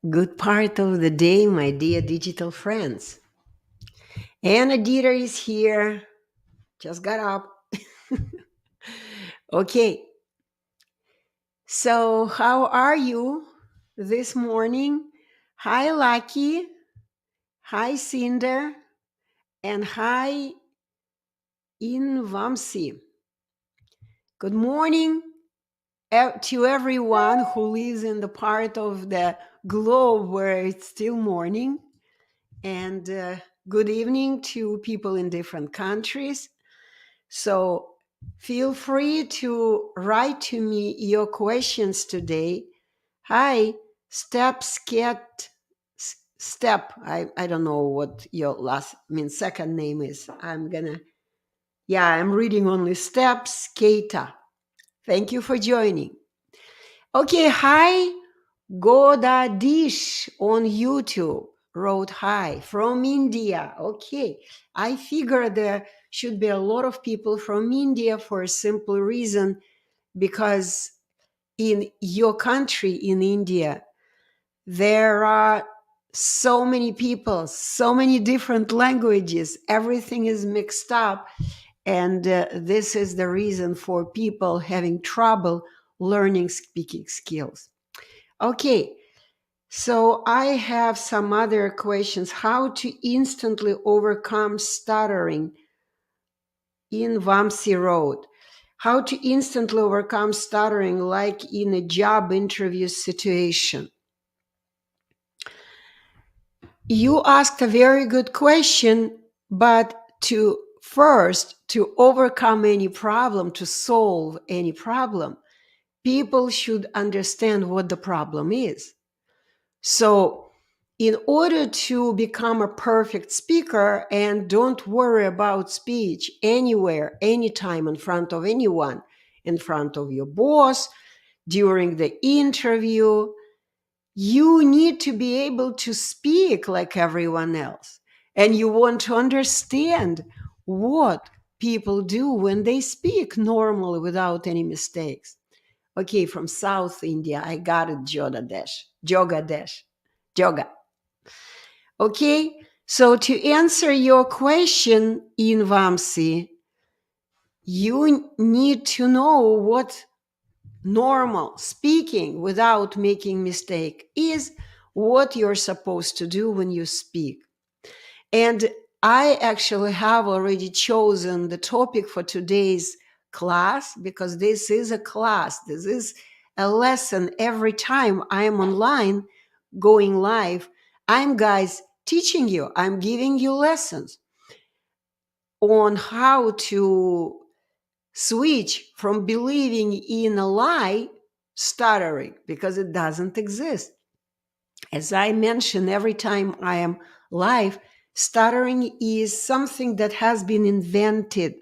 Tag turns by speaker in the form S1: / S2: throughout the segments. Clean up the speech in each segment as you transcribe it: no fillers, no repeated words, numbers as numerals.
S1: Good part of the day, my dear digital friends. Anna Dieter is here. Just got up. Okay, so how are you this morning? Hi, Lucky. Hi, Cinder. And hi, Invamsi. Good morning to everyone who lives in the part of the globe where it's still morning. And good evening to people in different countries. So feel free to write to me your questions today. Hi, Step. I don't know what your second name is. I'm reading only Steps Keita. Thank you for joining. Okay, hi, Goda Dish on YouTube wrote hi from India. Okay, I figured there should be a lot of people from India for a simple reason because in your country, in India, there are so many people, so many different languages, everything is mixed up. And this is the reason for people having trouble learning speaking skills. Okay, so I have some other questions. How to instantly overcome stuttering in Vamsi Road. How to instantly overcome stuttering like in a job interview situation. You asked a very good question, but to overcome any problem, to solve any problem, people should understand what the problem is. So in order to become a perfect speaker and don't worry about speech anywhere, anytime in front of anyone, in front of your boss, during the interview, you need to be able to speak like everyone else. And you want to understand what people do when they speak normally without any mistakes. Okay, from South India, I got it, Joga. Okay, so to answer your question in Vamsi, you need to know what normal speaking without making mistake is, what you're supposed to do when you speak. And I actually have already chosen the topic for today's class because this is a class. This is a lesson every time I am online going live. I'm teaching you, I'm giving you lessons on how to switch from believing in a lie, stuttering, because it doesn't exist. As I mention every time I am live, stuttering is something that has been invented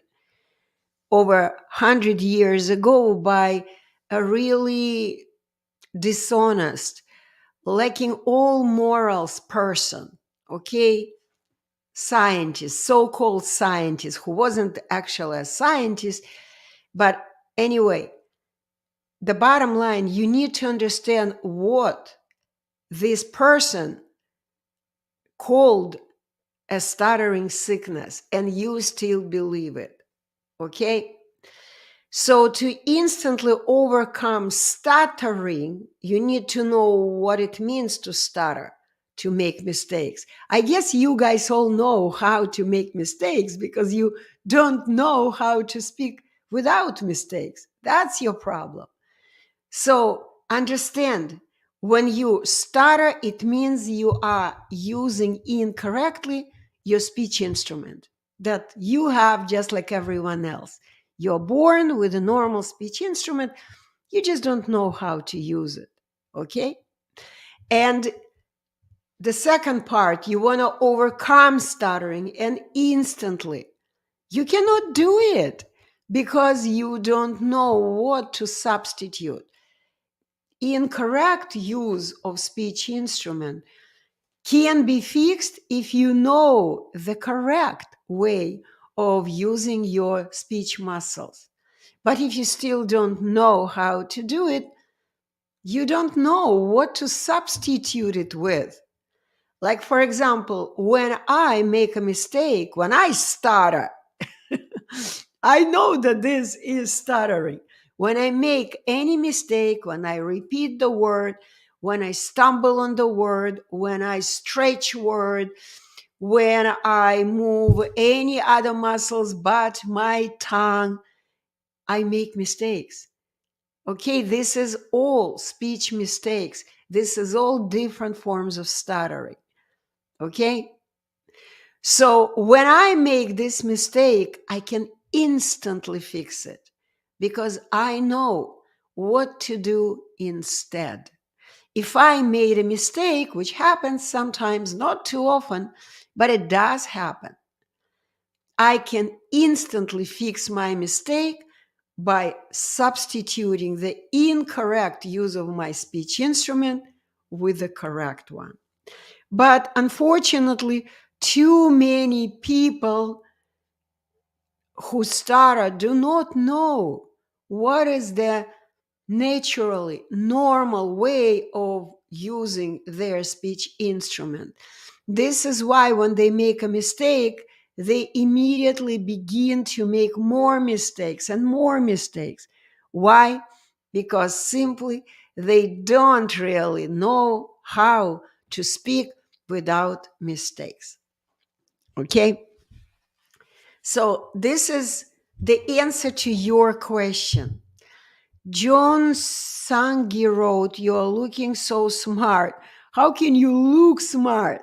S1: over 100 years ago by a really dishonest, lacking all morals person, okay? Scientist, so-called scientist, who wasn't actually a scientist. But anyway, the bottom line, you need to understand what this person called a stuttering sickness, and you still believe it, okay? So to instantly overcome stuttering, you need to know what it means to stutter, to make mistakes. I guess you guys all know how to make mistakes because you don't know how to speak without mistakes. That's your problem. So understand, when you stutter, it means you are using incorrectly your speech instrument that you have just like everyone else. You're born with a normal speech instrument. You just don't know how to use it. Okay? And the second part, you want to overcome stuttering, and instantly. You cannot do it because you don't know what to substitute. Incorrect use of speech instrument can be fixed if you know the correct way of using your speech muscles. But if you still don't know how to do it, you don't know what to substitute it with. Like, for example, when I make a mistake, when I stutter, I know that this is stuttering. When I make any mistake, when I repeat the word, when I stumble on the word, when I stretch word, when I move any other muscles but my tongue, I make mistakes. Okay, this is all speech mistakes. This is all different forms of stuttering. Okay? So when I make this mistake, I can instantly fix it because I know what to do instead. If I made a mistake, which happens sometimes, not too often, but it does happen, I can instantly fix my mistake by substituting the incorrect use of my speech instrument with the correct one. But unfortunately, too many people who stutter do not know what is the naturally normal way of using their speech instrument. This is why when they make a mistake, they immediately begin to make more mistakes and more mistakes. Why? Because simply they don't really know how to speak without mistakes. Okay? So this is the answer to your question. John Sangi wrote, "You're looking so smart." How can you look smart?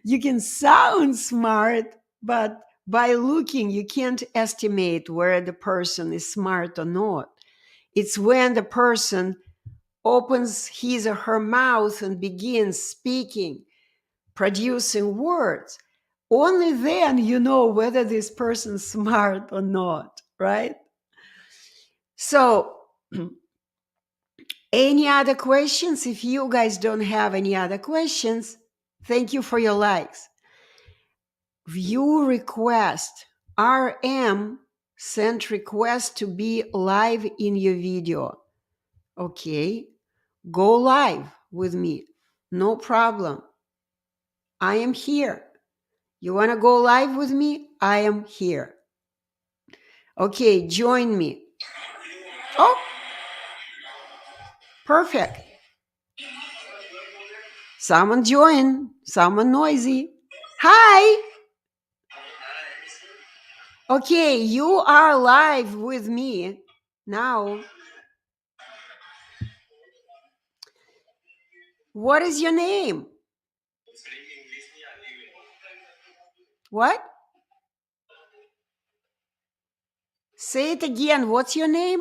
S1: You can sound smart, but by looking, you can't estimate whether the person is smart or not. It's when the person opens his or her mouth and begins speaking, producing words. Only then you know whether this person's smart or not, right? So, any other questions? If you guys don't have any other questions, thank you for your likes. View request. RM sent request to be live in your video. Okay, go live with me. No problem. I am here. You want to go live with me? I am here. Okay, join me. Oh, perfect. Someone join. Someone noisy. Hi. Okay, you are live with me now. What is your name? What? Say it again. What's your name?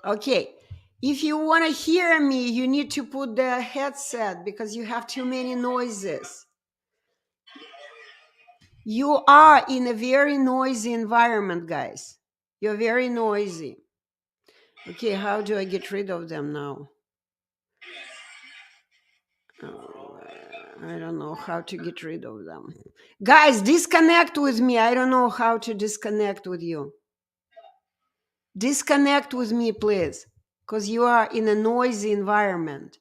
S1: Okay. If you want to hear me, you need to put the headset because you have too many noises. You are in a very noisy environment, guys. You're very noisy. Okay, how do I get rid of them now? Oh, I don't know how to get rid of them. Guys, disconnect with me. I don't know how to disconnect with you. Disconnect with me, please, because you are in a noisy environment.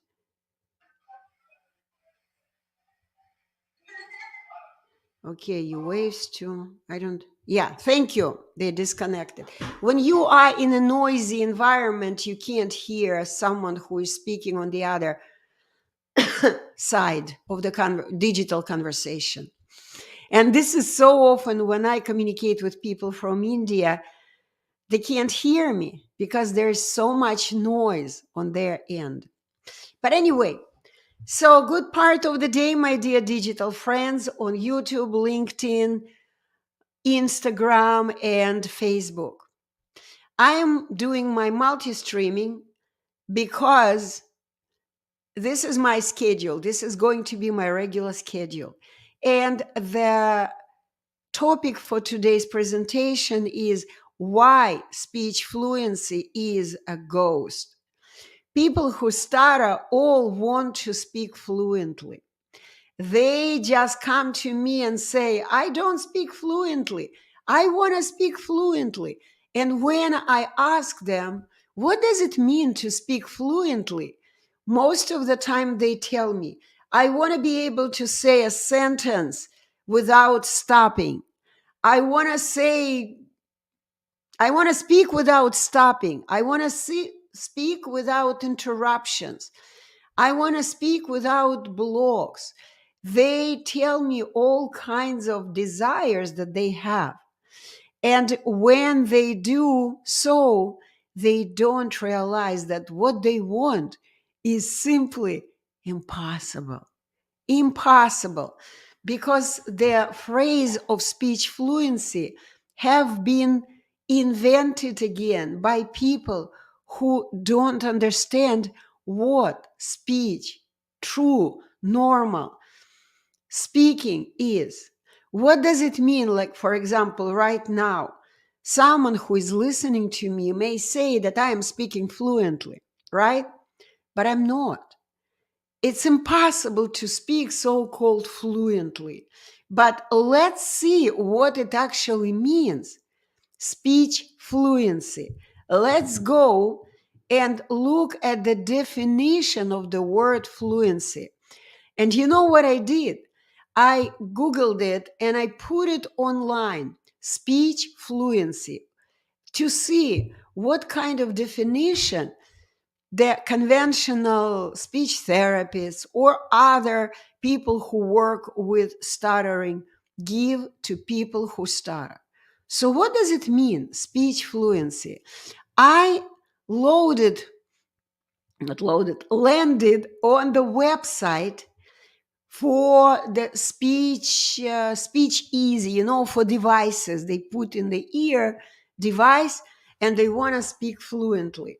S1: Okay, you waves too. I don't. Yeah, thank you. They disconnected. When you are in a noisy environment, you can't hear someone who is speaking on the other side of the digital conversation. And this is so often when I communicate with people from India, they can't hear me because there's so much noise on their end. But anyway, so good part of the day, my dear digital friends, on YouTube, LinkedIn, Instagram, and Facebook. I am doing my multi-streaming because this is my schedule. This is going to be my regular schedule. And the topic for today's presentation is why speech fluency is a ghost. People who stutter all want to speak fluently. They just come to me and say, I don't speak fluently. I want to speak fluently. And when I ask them, what does it mean to speak fluently? Most of the time they tell me, I want to be able to say a sentence without stopping. I want to say, I want to speak without stopping. I want to speak without interruptions. I want to speak without blocks. They tell me all kinds of desires that they have. And when they do so, they don't realize that what they want is simply impossible. Impossible. Because the phrase of speech fluency have been invented again by people who don't understand what speech, true, normal speaking is. What does it mean? Like, for example, right now, someone who is listening to me may say that I am speaking fluently, right? But I'm not. It's impossible to speak so-called fluently. But let's see what it actually means. Speech fluency. Let's go and look at the definition of the word fluency. And you know what I did? I Googled it and I put it online, speech fluency, to see what kind of definition the conventional speech therapists or other people who work with stuttering give to people who stutter. So, what does it mean, speech fluency? I landed on the website for the speech easy, for devices. They put in the ear device and they want to speak fluently.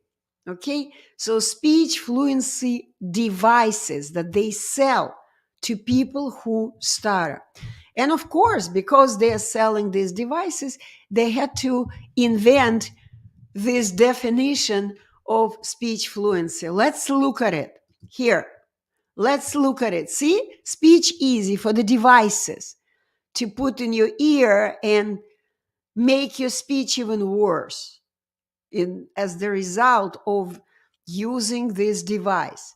S1: Okay, so speech fluency devices that they sell to people who stutter. And of course, because they are selling these devices, they had to invent this definition of speech fluency. Let's look at it here. Let's look at it. See, speech easy for the devices to put in your ear and make your speech even worse as the result of using this device.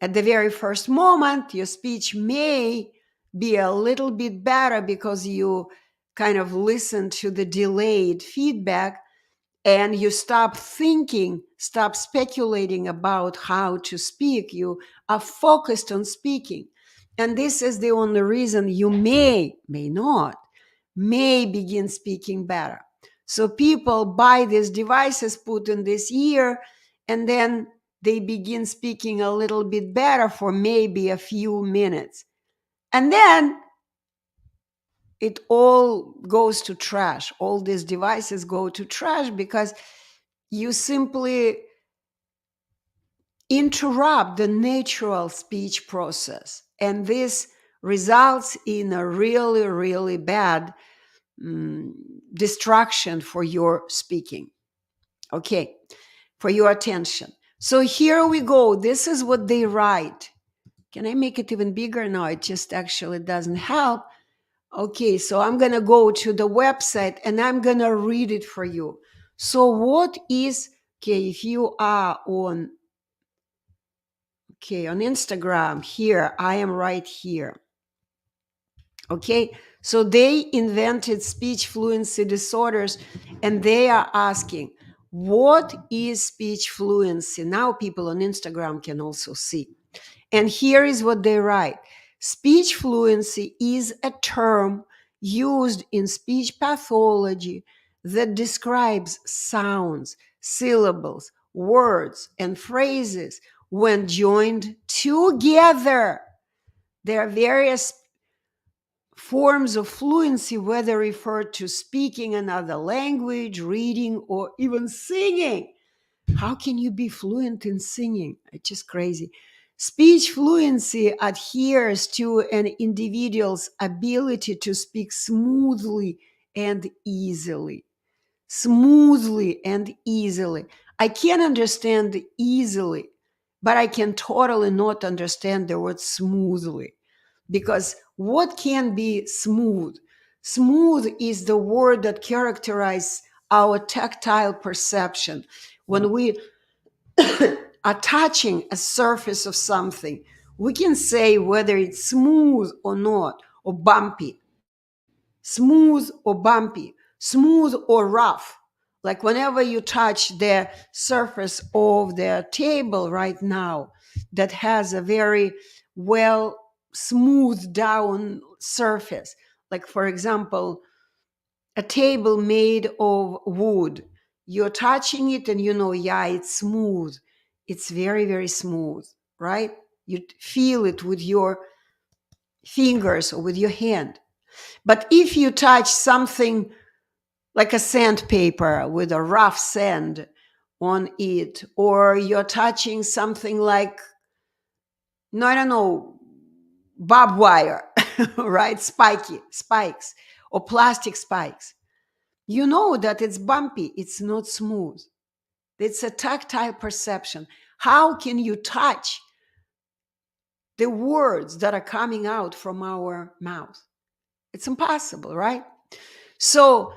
S1: At the very first moment, your speech may be a little bit better because you kind of listen to the delayed feedback and you stop thinking, stop speculating about how to speak. You are focused on speaking. And this is the only reason you may begin speaking better. So people buy these devices, put in this ear, and then they begin speaking a little bit better for maybe a few minutes. And then it all goes to trash. All these devices go to trash because you simply interrupt the natural speech process. And this results in a really, really bad distraction for your speaking. Okay, for your attention. So here we go. This is what they write. Can I make it even bigger? No, it just actually doesn't help. Okay, so I'm going to go to the website and I'm going to read it for you. So what is, if you are on Instagram, here, I am right here. Okay, so they invented speech fluency disorders and they are asking, what is speech fluency? Now people on Instagram can also see. And here is what they write. Speech fluency is a term used in speech pathology that describes sounds, syllables, words, and phrases when joined together. There are various forms of fluency, whether referred to speaking another language, reading, or even singing. How can you be fluent in singing? It's just crazy. Speech fluency adheres to an individual's ability to speak smoothly and easily. Smoothly and easily. I can understand easily, but I can totally not understand the word smoothly. Because what can be smooth? Smooth is the word that characterizes our tactile perception. When we are touching a surface of something, we can say whether it's smooth or not, or bumpy, smooth or bumpy, smooth or rough. Like whenever you touch the surface of the table right now, that has a very well smoothed down surface. Like, for example, a table made of wood. You're touching it and you know, yeah, it's smooth. It's very, very smooth, right? You feel it with your fingers or with your hand. But if you touch something like a sandpaper with a rough sand on it, or you're touching something like, no, I don't know, barbed wire, right? Spikes, or plastic spikes. You know that it's bumpy, it's not smooth. It's a tactile perception. How can you touch the words that are coming out from our mouth? It's impossible, right? So,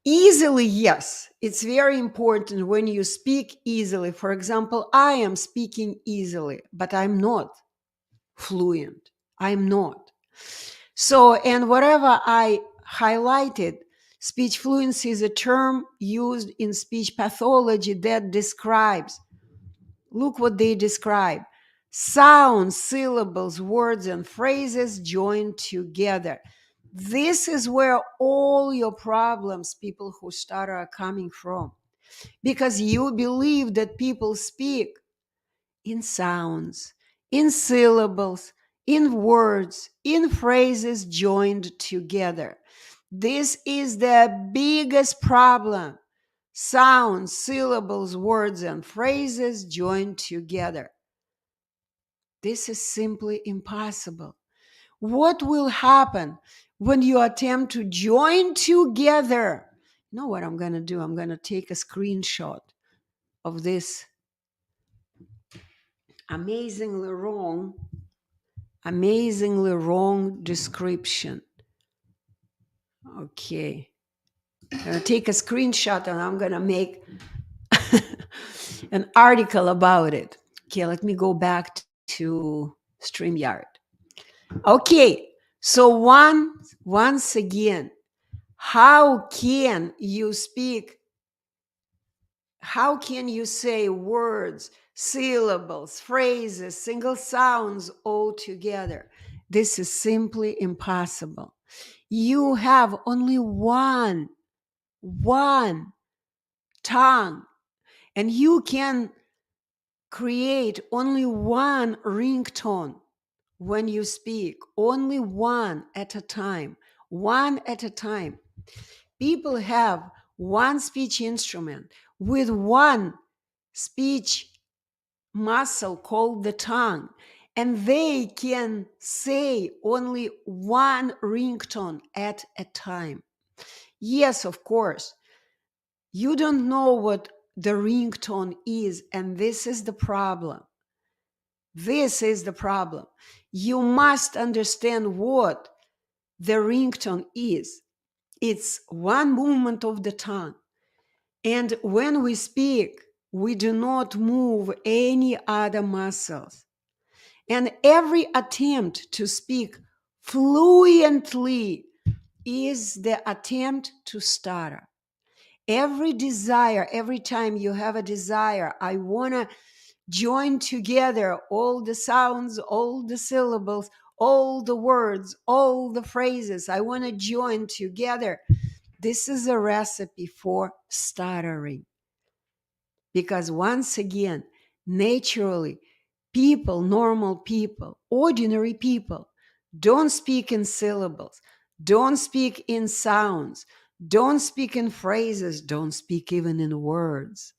S1: easily, yes, it's very important when you speak easily. For example, I am speaking easily, but I'm not fluent. I'm not. So, and whatever I highlighted, speech fluency is a term used in speech pathology that describes, look what they describe: sounds, syllables, words, and phrases joined together. This is where all your problems, people who stutter, are coming from. Because you believe that people speak in sounds, in syllables, in words, in phrases joined together. This is the biggest problem. Sounds, syllables, words, and phrases joined together. This is simply impossible. What will happen when you attempt to join together? You know what I'm going to do? I'm going to take a screenshot of this amazingly wrong description. Okay. I'm going to take a screenshot and I'm going to make an article about it. Okay, let me go back to StreamYard. Okay, so once again, how can you speak? How can you say words, syllables, phrases, single sounds all together? This is simply impossible. You have only one tongue, and you can create only one ringtone when you speak, only one at a time. People have one speech instrument with one speech muscle called the tongue, and they can say only one ringtone at a time. Yes, of course, you don't know what the ringtone is, and this is the problem. This is the problem. You must understand what the ringtone is. It's one movement of the tongue. And when we speak, we do not move any other muscles. And every attempt to speak fluently is the attempt to stutter. Every desire, every time you have a desire, I want to join together all the sounds, all the syllables, all the words, all the phrases. I want to join together. This is a recipe for stuttering. Because once again, naturally, people, normal people, ordinary people, don't speak in syllables, don't speak in sounds, don't speak in phrases, don't speak even in words.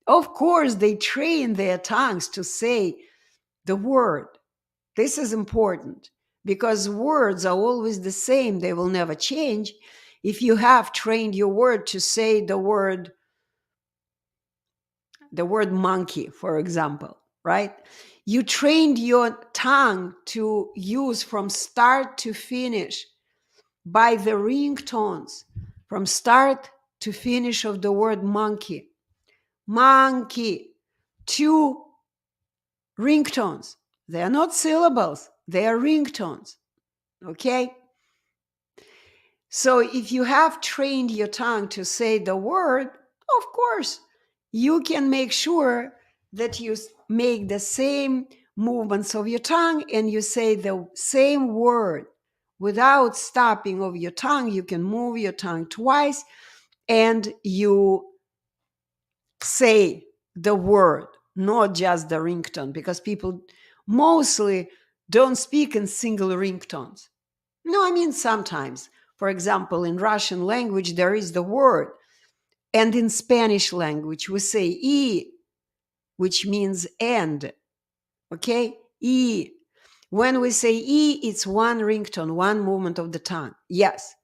S1: Of course, they train their tongues to say the word. This is important because words are always the same. They will never change. If you have trained your word to say the word monkey, for example, right? You trained your tongue to use from start to finish by the ringtones, from start to finish of the word monkey. Monkey. 2 ringtones. They are not syllables, they are ringtones. Okay? So if you have trained your tongue to say the word, of course, you can make sure that you make the same movements of your tongue and you say the same word without stopping of your tongue. You can move your tongue twice and you say the word, not just the ringtone, because people mostly don't speak in single ringtones. No, I mean sometimes. For example, in Russian language, there is the word. And in Spanish language, we say "y," which means "and." Okay? "Y." When we say "y," it's one ringtone, one movement of the tongue. Yes.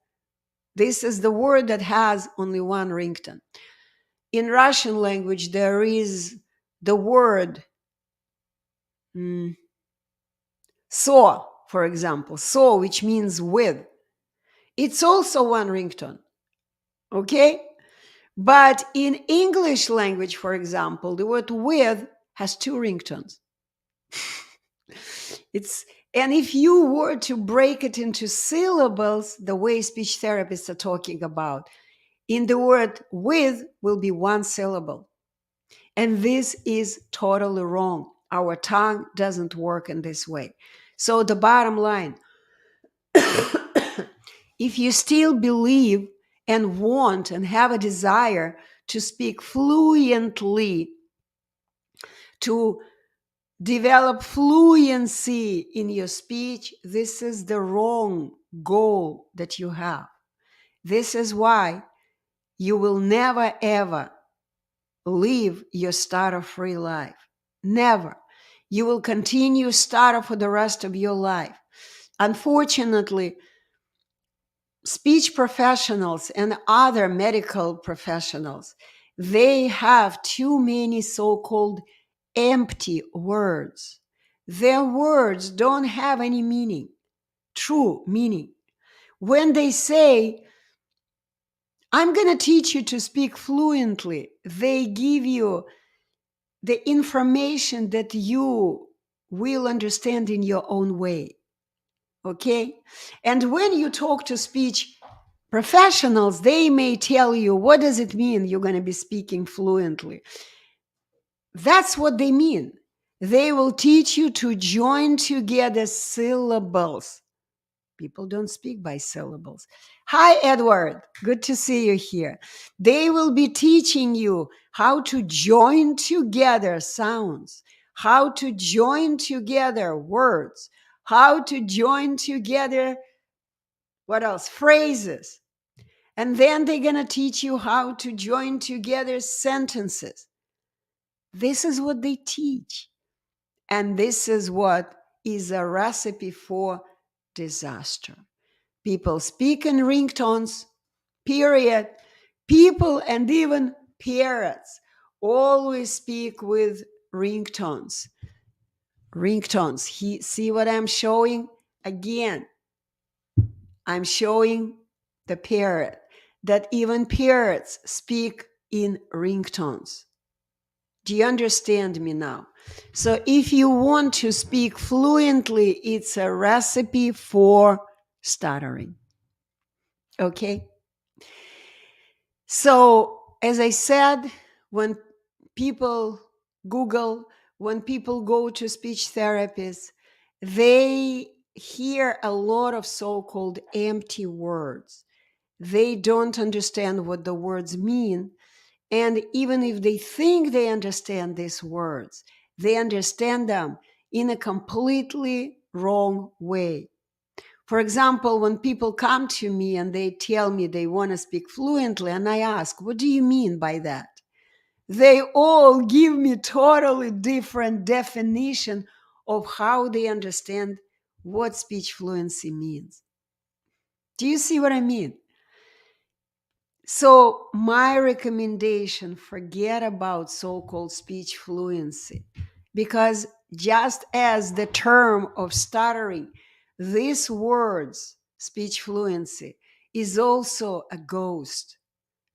S1: This is the word that has only one ringtone. In Russian language, there is the word "so," for example. "So," which means with. It's also one ringtone. Okay? But in English language, for example, the word "with" has 2 ringtones. And if you were to break it into syllables, the way speech therapists are talking about, in the word "with" will be 1 syllable. And this is totally wrong. Our tongue doesn't work in this way. So the bottom line, if you still believe and want and have a desire to speak fluently, to develop fluency in your speech, this is the wrong goal that you have. This is why you will never ever live your stutter-free life. Never. You will continue stutter for the rest of your life. Unfortunately, speech professionals and other medical professionals, they have too many so-called empty words. Their words don't have any meaning, true meaning. When they say, "I'm going to teach you to speak fluently," they give you the information that you will understand in your own way. Okay? And when you talk to speech professionals, they may tell you, what does it mean you're going to be speaking fluently? That's what they mean. They will teach you to join together syllables. People don't speak by syllables. Hi, Edward. Good to see you here. They will be teaching you how to join together sounds, how to join together words, how to join together, what else? Phrases. And then they're going to teach you how to join together sentences. This is what they teach. And this is what is a recipe for disaster. People speak in ringtones, period. People and even parrots always speak with ringtones. Ringtones. See what I'm showing? Again, I'm showing the parrot that even parrots speak in ringtones. Do you understand me now? So if you want to speak fluently, it's a recipe for stuttering. Okay? So, as I said, when people Google, when people go to speech therapists, they hear a lot of so-called empty words. They don't understand what the words mean. And even if they think they understand these words, they understand them in a completely wrong way. For example, when people come to me and they tell me they want to speak fluently, and I ask, what do you mean by that? They all give me totally different definition of how they understand what speech fluency means. Do you see what I mean? So my recommendation, forget about so-called speech fluency, because just as the term of stuttering, these words, speech fluency, is also a ghost.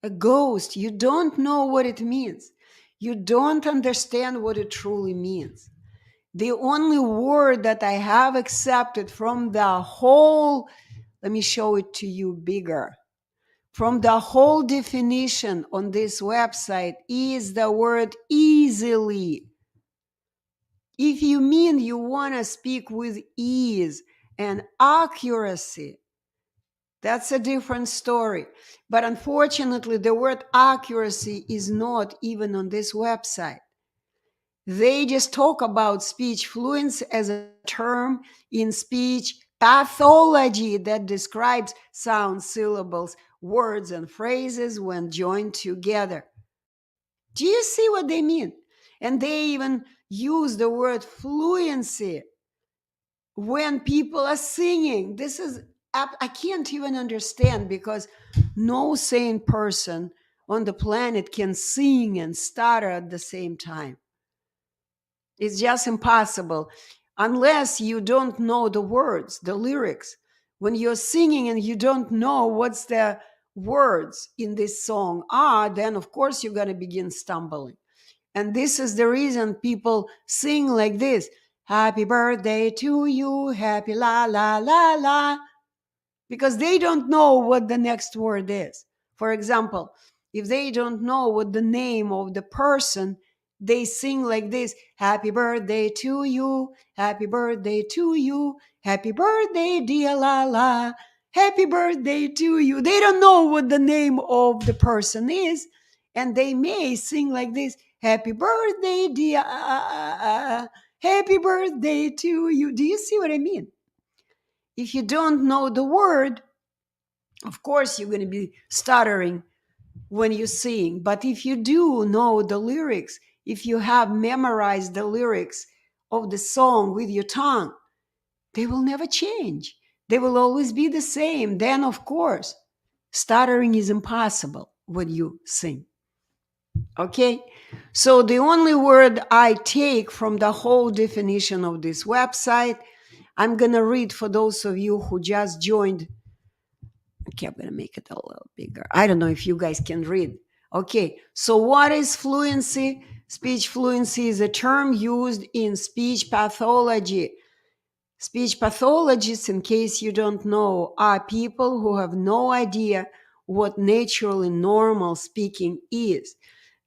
S1: A ghost. You don't know what it means. You don't understand what it truly means. The only word that I have accepted from the whole, let me show it to you bigger, from the whole definition on this website is the word easily. If you mean you want to speak with ease and accuracy, that's a different story. But unfortunately, the word accuracy is not even on this website. They just talk about speech fluency as a term in speech pathology that describes sound, syllables, words, and phrases when joined together. Do you see what they mean? And they even use the word fluency when people are singing. This is, I can't even understand, because no sane person on the planet can sing and stutter at the same time. It's just impossible unless you don't know the words, the lyrics. When you're singing and you don't know what's the words in this song are, then of course you're going to begin stumbling. And this is the reason people sing like this. Happy birthday to you, happy la la la la, because they don't know what the next word is. For example, if they don't know what the name of the person, they sing like this: happy birthday to you, happy birthday to you, happy birthday, dear la la, happy birthday to you. They don't know what the name of the person is, and they may sing like this: happy birthday, dear, happy birthday to you. Do you see what I mean? If you don't know the word, of course you're going to be stuttering when you sing. But if you do know the lyrics, if you have memorized the lyrics of the song with your tongue, they will never change. They will always be the same. Then, of course, stuttering is impossible when you sing. Okay? So the only word I take from the whole definition of this website, I'm going to read for those of you who just joined. Okay, I'm going to make it a little bigger. I don't know if you guys can read. Okay, so what is fluency? Speech fluency is a term used in speech pathology. Speech pathologists, in case you don't know, are people who have no idea what naturally normal speaking is.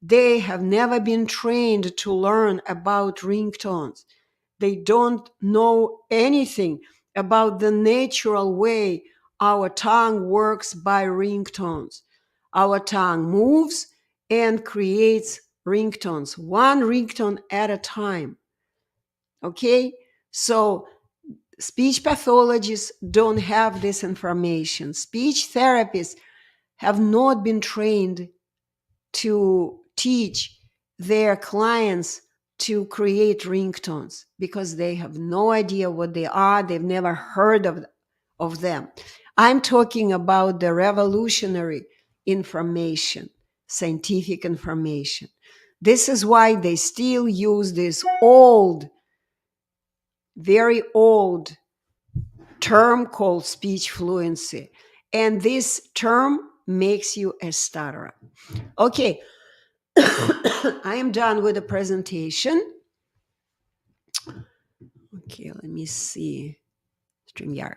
S1: They have never been trained to learn about ringtones. They don't know anything about the natural way our tongue works by ringtones. Our tongue moves and creates ringtones, one ringtone at a time. Okay? So speech pathologists don't have this information. Speech therapists have not been trained to teach their clients to create ringtones because they have no idea what they are. They've never heard of them. I'm talking about the revolutionary information, scientific information. This is why they still use this old, very old term called speech fluency. And this term makes you a stutterer. Okay, I am done with the presentation. Okay, let me see. StreamYard.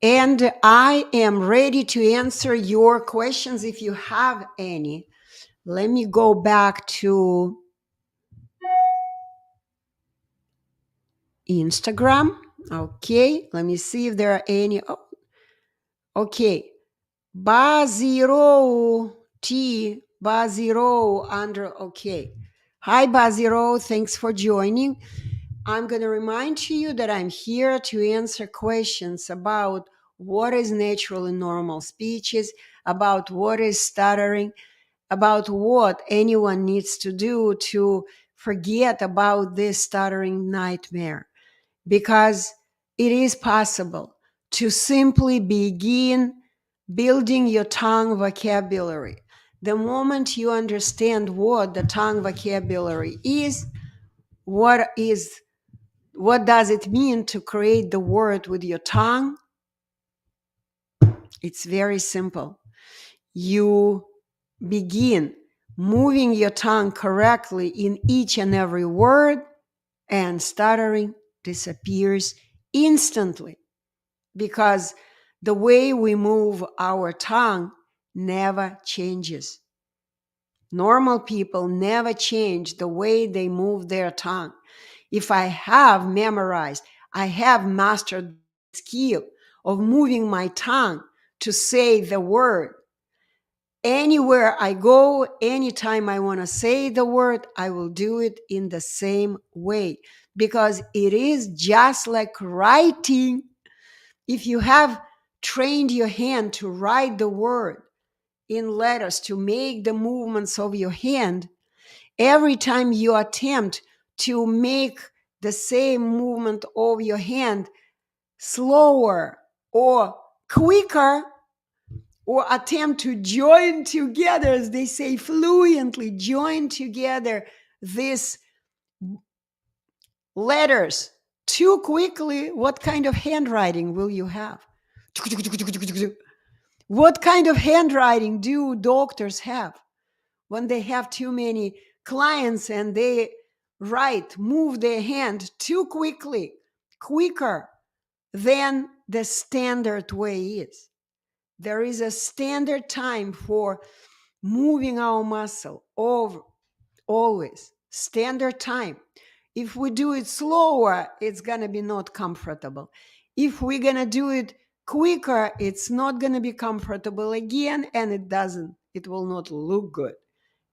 S1: And I am ready to answer your questions if you have any. Let me go back to Instagram. Okay, let me see if there are any. Oh, okay. Baziro T, Baziro under, okay. Hi, Baziro, thanks for joining. I'm going to remind you that I'm here to answer questions about what is natural and normal speeches, about what is stuttering, about what anyone needs to do to forget about this stuttering nightmare. Because it is possible to simply begin building your tongue vocabulary. The moment you understand what the tongue vocabulary is, what is What does it mean to create the word with your tongue? It's very simple. You begin moving your tongue correctly in each and every word, and stuttering disappears instantly, because the way we move our tongue never changes. Normal people never change the way they move their tongue. If I have memorized, I have mastered the skill of moving my tongue to say the word. Anywhere I go, anytime I want to say the word, I will do it in the same way, because it is just like writing. If you have trained your hand to write the word in letters, to make the movements of your hand, every time you attempt to make the same movement of your hand slower or quicker, or attempt to join together, as they say, fluently join together these letters too quickly, what kind of handwriting will you have? What kind of handwriting do doctors have when they have too many clients and they move their hand too quickly, quicker than the standard way is? There is a standard time for moving our muscle over, always standard time. If we do it slower, it's gonna be not comfortable. If we're gonna do it quicker, it's not gonna be comfortable again, and it will not look good.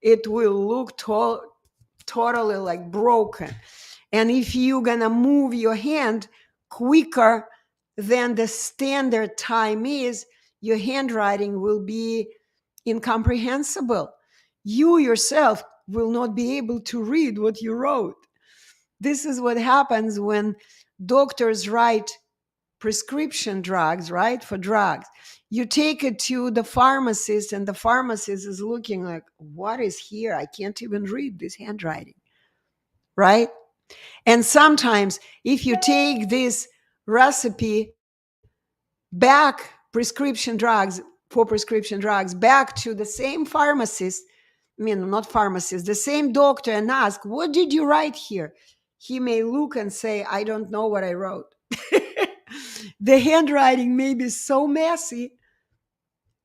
S1: It will look totally like broken. And if you're gonna move your hand quicker than the standard time is, your handwriting will be incomprehensible. You yourself will not be able to read what you wrote. This is what happens when doctors write prescription drugs, right? For drugs. You take it to the pharmacist, and the pharmacist is looking like, what is here? I can't even read this handwriting, right? And sometimes if you take this recipe back, prescription drugs, for prescription drugs, back to the same pharmacist, not pharmacist, the same doctor, and ask, what did you write here? He may look and say, I don't know what I wrote. The handwriting may be so messy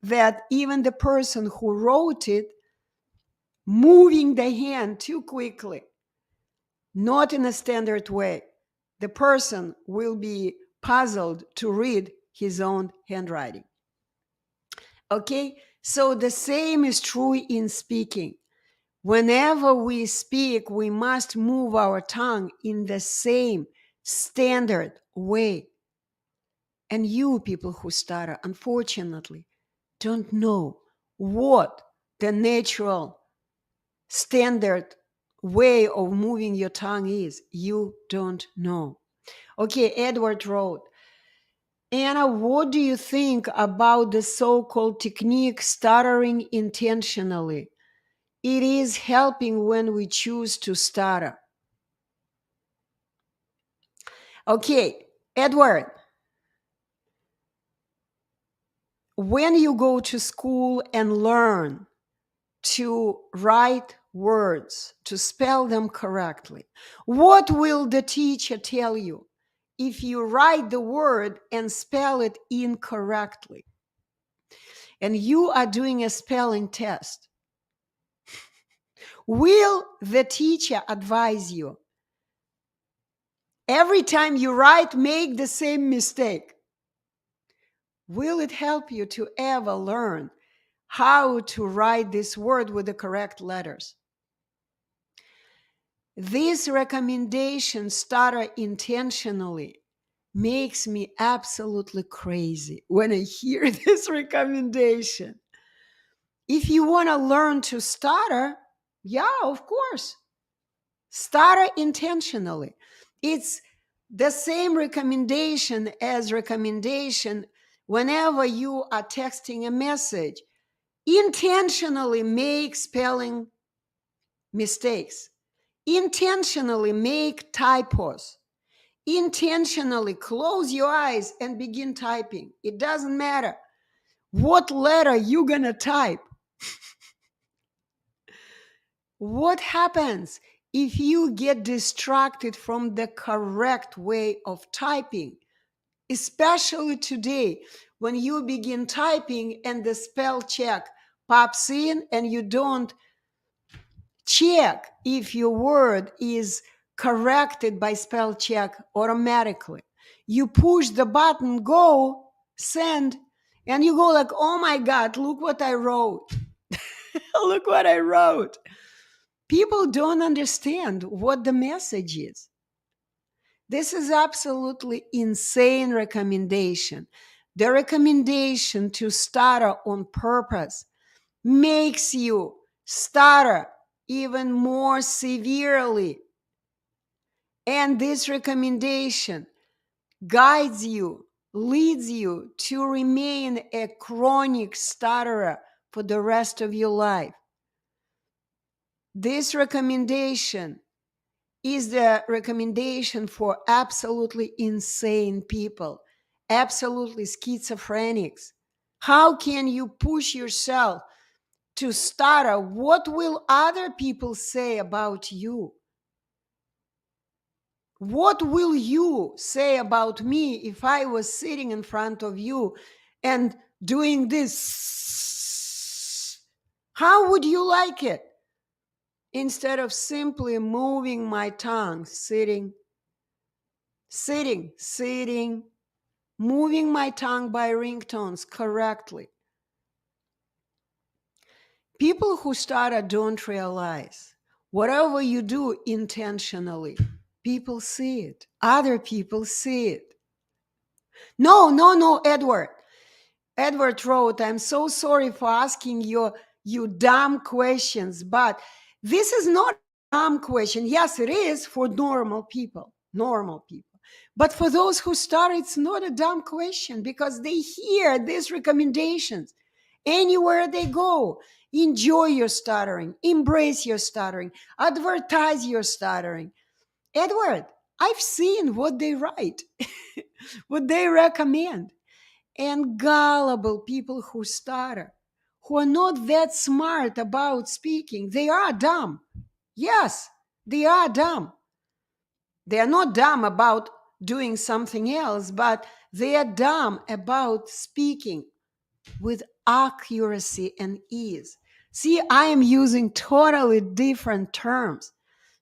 S1: that even the person who wrote it, moving the hand too quickly, not in a standard way, the person will be puzzled to read his own handwriting. Okay, so the same is true in speaking. Whenever we speak, we must move our tongue in the same standard way. And you people who stutter, unfortunately, don't know what the natural standard way of moving your tongue is. You don't know. Okay, Edward wrote, Anna, what do you think about the so-called technique stuttering intentionally? It is helping when we choose to stutter. Okay, Edward, when you go to school and learn to write words, to spell them correctly, what will the teacher tell you if you write the word and spell it incorrectly? And you are doing a spelling test. Will the teacher advise you every time you write, make the same mistake? Will it help you to ever learn how to write this word with the correct letters? This recommendation, stutter intentionally, makes me absolutely crazy when I hear this recommendation. If you want to learn to stutter, yeah, of course, stutter intentionally. It's the same recommendation as recommendation whenever you are texting a message. Intentionally make spelling mistakes. Intentionally make typos. Intentionally close your eyes and begin typing. It doesn't matter what letter you're gonna type. What happens if you get distracted from the correct way of typing? Especially today, when you begin typing and the spell check pops in and you don't check if your word is corrected by spell check automatically. You push the button, go, send, and you go like, oh my God, look what I wrote. Look what I wrote. People don't understand what the message is. This is absolutely insane recommendation. The recommendation to stutter on purpose makes you stutter even more severely. And this recommendation guides you, leads you to remain a chronic stutterer for the rest of your life. This recommendation is the recommendation for absolutely insane people, absolutely schizophrenics. How can you push yourself to stutter? What will other people say about you? What will you say about me if I was sitting in front of you and doing this? How would you like it? Instead of simply moving my tongue, sitting, moving my tongue by ringtones correctly. People who stutter don't realize whatever you do intentionally, people see it. Other people see it. No, Edward. Edward wrote, I'm so sorry for asking you dumb questions, but this is not a dumb question. Yes, it is for normal people. But for those who stutter, it's not a dumb question because they hear these recommendations anywhere they go. Enjoy your stuttering, embrace your stuttering, advertise your stuttering. Edward, I've seen what they write, what they recommend. And gullible people who stutter, who are not that smart about speaking, they are dumb. Yes, they are dumb. They are not dumb about doing something else, but they are dumb about speaking with accuracy and ease. See, I am using totally different terms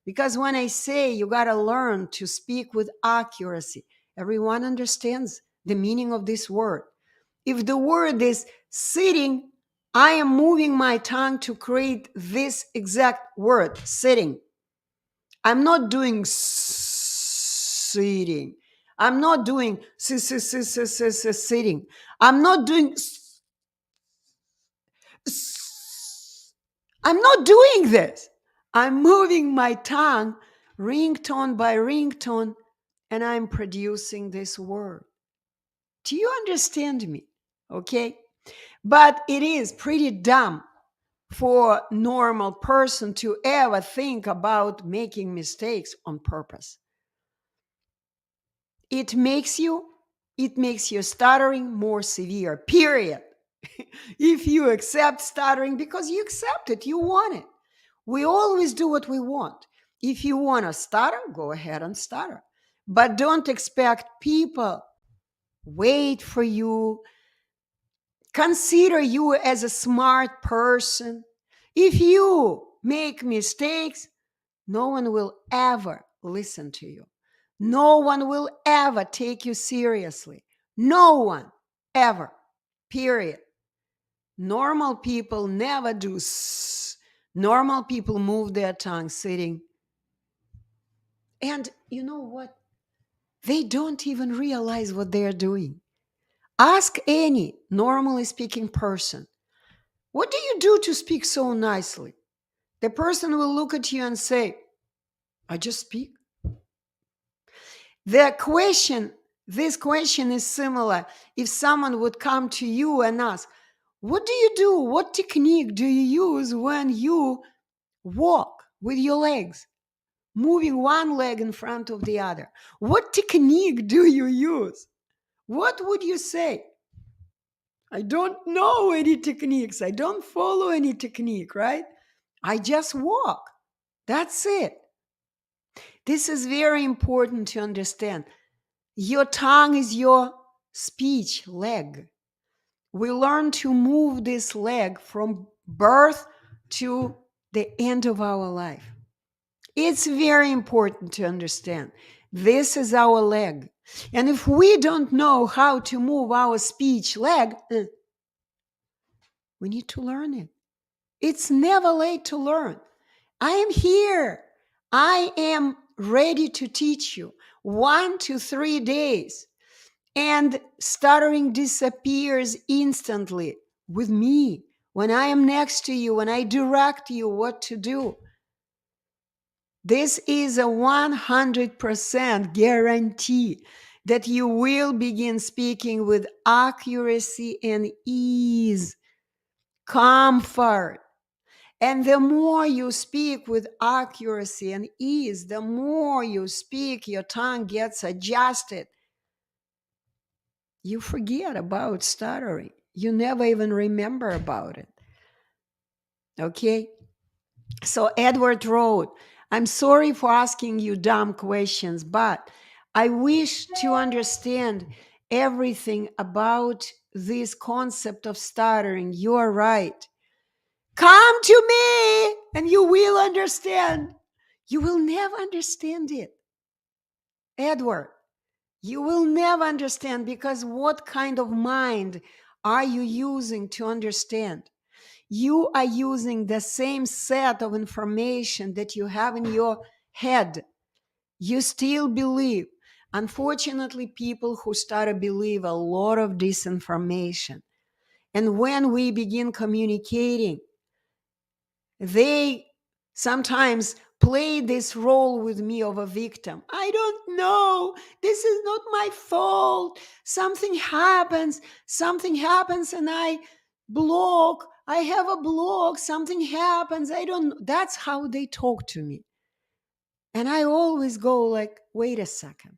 S1: because when I say you got to learn to speak with accuracy, everyone understands the meaning of this word. If the word is sitting, I am moving my tongue to create this exact word, sitting. I'm not doing sitting. I'm not doing sitting. I'm not doing. I'm not doing this. I'm moving my tongue ringtone by ringtone and I'm producing this word. Do you understand me? Okay. But it is pretty dumb for normal person to ever think about making mistakes on purpose. It makes your stuttering more severe, period. If you accept stuttering because you accept it, you want it. We always do what we want. If you want to stutter, go ahead and stutter. But don't expect people wait for you, consider you as a smart person. If you make mistakes, no one will ever listen to you. No one will ever take you seriously. No one, ever. Period. Normal people never do normal people move their tongue sitting. And you know what? They don't even realize what they're doing. Ask any normally speaking person, what do you do to speak so nicely? The person will look at you and say, I just speak. This question is similar if someone would come to you and ask, what do you do? What technique do you use when you walk with your legs? moving one leg in front of the other. What technique do you use? What would you say? I don't know any techniques. I don't follow any technique, right? I just walk. That's it. This is very important to understand. Your tongue is your speech leg. We learn to move this leg from birth to the end of our life. It's very important to understand. This is our leg. And if we don't know how to move our speech leg, we need to learn it. It's never late to learn. I am here. I am ready to teach you 1 to 3 days. And stuttering disappears instantly with me when I am next to you, when I direct you what to do. This is a 100% guarantee that you will begin speaking with accuracy and ease, comfort. And the more you speak with accuracy and ease, the more you speak, your tongue gets adjusted. You forget about stuttering. You never even remember about it. Okay? So Edward wrote, I'm sorry for asking you dumb questions, but I wish to understand everything about this concept of stuttering. You are right. Come to me and you will understand. You will never understand it. Edward, you will never understand, because what kind of mind are you using to understand? You are using the same set of information that you have in your head. You still believe. Unfortunately, people who stutter believe a lot of disinformation. And when we begin communicating, they sometimes play this role with me of a victim. I don't know. This is not my fault. Something happens, and I block. I have a block. Something happens. I don't. That's how they talk to me. And I always go like, wait a second.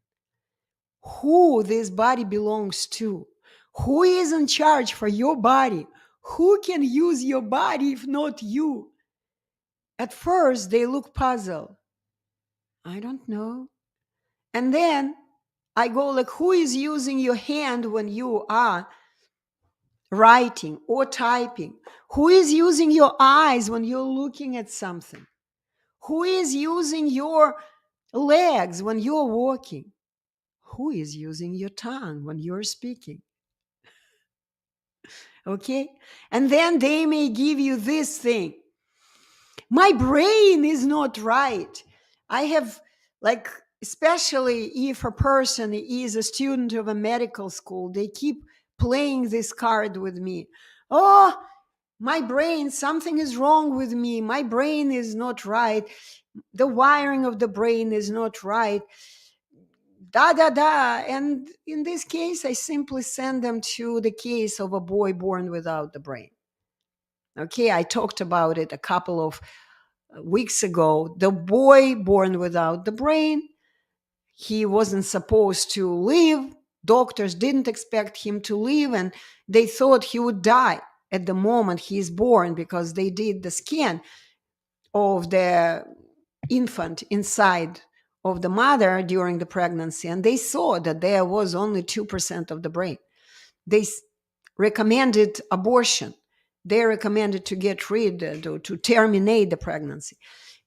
S1: Who this body belongs to? Who is in charge for your body? Who can use your body if not you? At first, they look puzzled. I don't know. And then I go like, who is using your hand when you are writing or typing? Who is using your eyes when you're looking at something? Who is using your legs when you're walking? Who is using your tongue when you're speaking? Okay? And then they may give you this thing. My brain is not right. I have, like, especially if a person is a student of a medical school, they keep playing this card with me. Oh, my brain, something is wrong with me. My brain is not right. The wiring of the brain is not right. Da, da, da. And in this case, I simply send them to the case of a boy born without the brain. Okay, I talked about it a couple of weeks ago. The boy born without the brain, he wasn't supposed to live. Doctors didn't expect him to live, and they thought he would die at the moment he is born, because they did the scan of the infant inside of the mother during the pregnancy, and they saw that there was only 2% of the brain. They recommended abortion. They recommended to get rid, to terminate the pregnancy.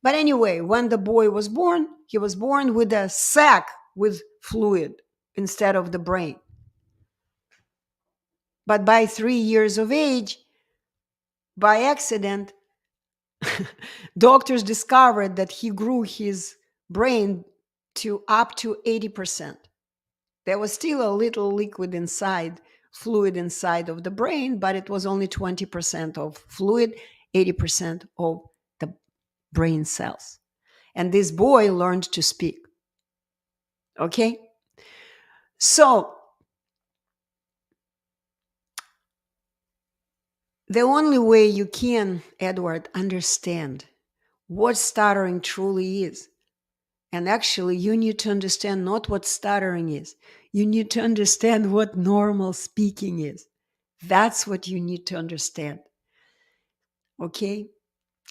S1: But anyway, when the boy was born, he was born with a sac with fluid instead of the brain. But by 3 years of age, by accident, doctors discovered that he grew his brain to up to 80%. There was still a little liquid inside, fluid inside of the brain, but it was only 20% of fluid, 80% of the brain cells. And this boy learned to speak. Okay? So, the only way you can, Edward, understand what stuttering truly is And actually, you need to understand not what stuttering is. You need to understand what normal speaking is. That's what you need to understand. Okay?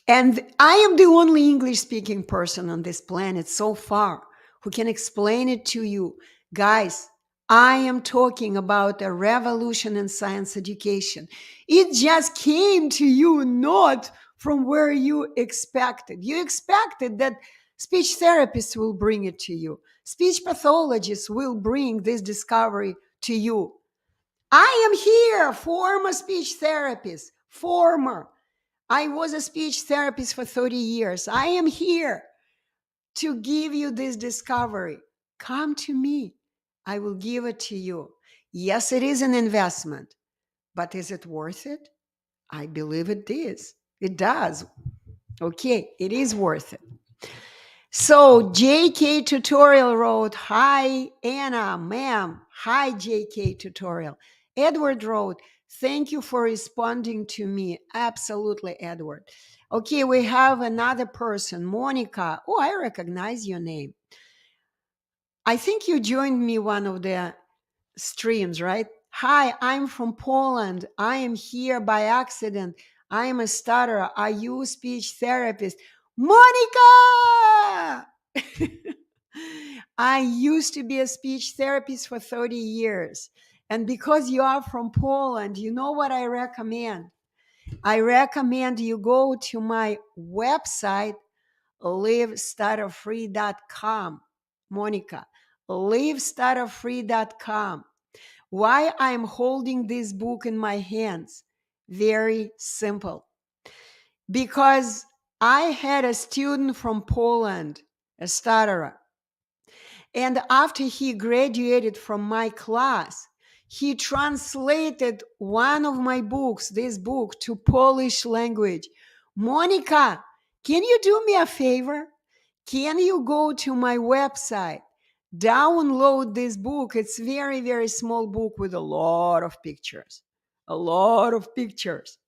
S1: And I am the only English speaking person on this planet so far who can explain it to you. Guys, I am talking about a revolution in science education. It just came to you not from where you expected. You expected that speech therapists will bring it to you, speech pathologists will bring this discovery to you. I am here, former speech therapist, former. I was a speech therapist for 30 years. I am here to give you this discovery. Come to me. I will give it to you. Yes, it is an investment, but is it worth it? I believe it is. It does. Okay, it is worth it. So JK Tutorial wrote, hi, Anna, ma'am. Hi, JK Tutorial. Edward wrote, thank you for responding to me. Absolutely, Edward. Okay, we have another person, Monica. Oh, I recognize your name. I think you joined me one of the streams, right? Hi, I'm from Poland. I am here by accident. I am a stutterer. Are you a speech therapist? Monica! I used to be a speech therapist for 30 years. And because you are from Poland, you know what I recommend? I recommend you go to my website, livestutterfree.com. Monica, livestutterfree.com. Why I'm holding this book in my hands? Very simple. Because I had a student from Poland, a stutterer. And after he graduated from my class, he translated one of my books, this book, to Polish language. Monica, can you do me a favor? Can you go to my website, download this book? It's very, very small book with a lot of pictures. A lot of pictures.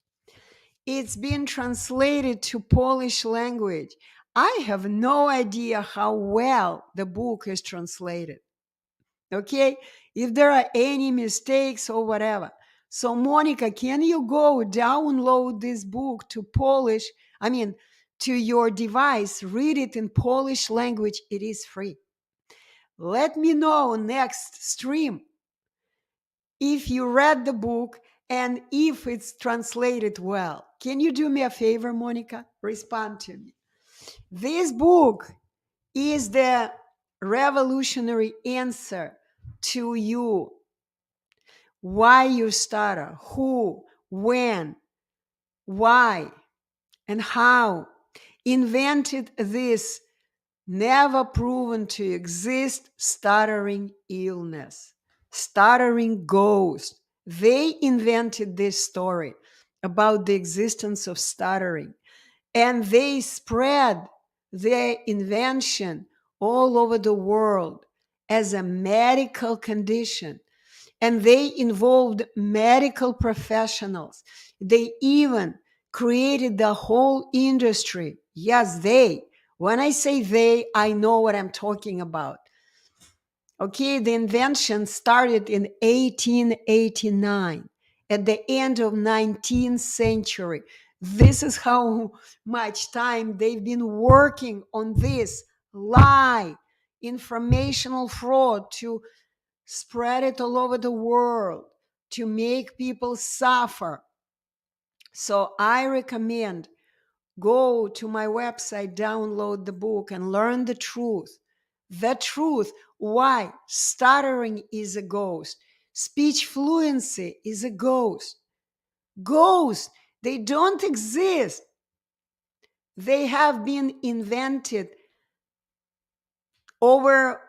S1: It's been translated to Polish language. I have no idea how well the book is translated. Okay? If there are any mistakes or whatever. So, Monica, can you go download this book to Polish? To your device, read it in Polish language. It is free. Let me know next stream if you read the book and if it's translated well. Can you do me a favor, Monica? Respond to me. This book is the revolutionary answer to you. Why you stutter, who, when, why, and how invented this never proven to exist stuttering illness, stuttering ghost. They invented this story about the existence of stuttering, and they spread their invention all over the world as a medical condition. And they involved medical professionals. They even created the whole industry. Yes, they. When I say they, I know what I'm talking about. Okay, the invention started in 1889, at the end of 19th century. This is how much time they've been working on this lie, informational fraud to spread it all over the world, to make people suffer. So I recommend go to my website, download the book, and learn the truth. The truth, why stuttering is a ghost. Speech fluency is a ghost. Ghosts, they don't exist. They have been invented over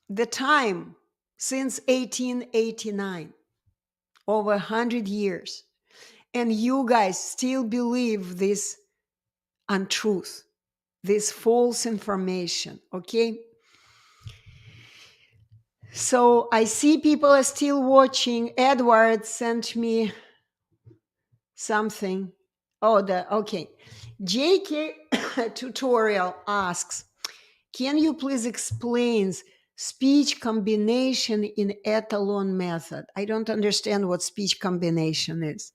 S1: the time since 1889, over 100 years. And you guys still believe this untruth, this false information, okay? So I see people are still watching. Edward sent me something. Okay. JK Tutorial asks, Can you please explain speech combination in echelon method? I don't understand what speech combination is.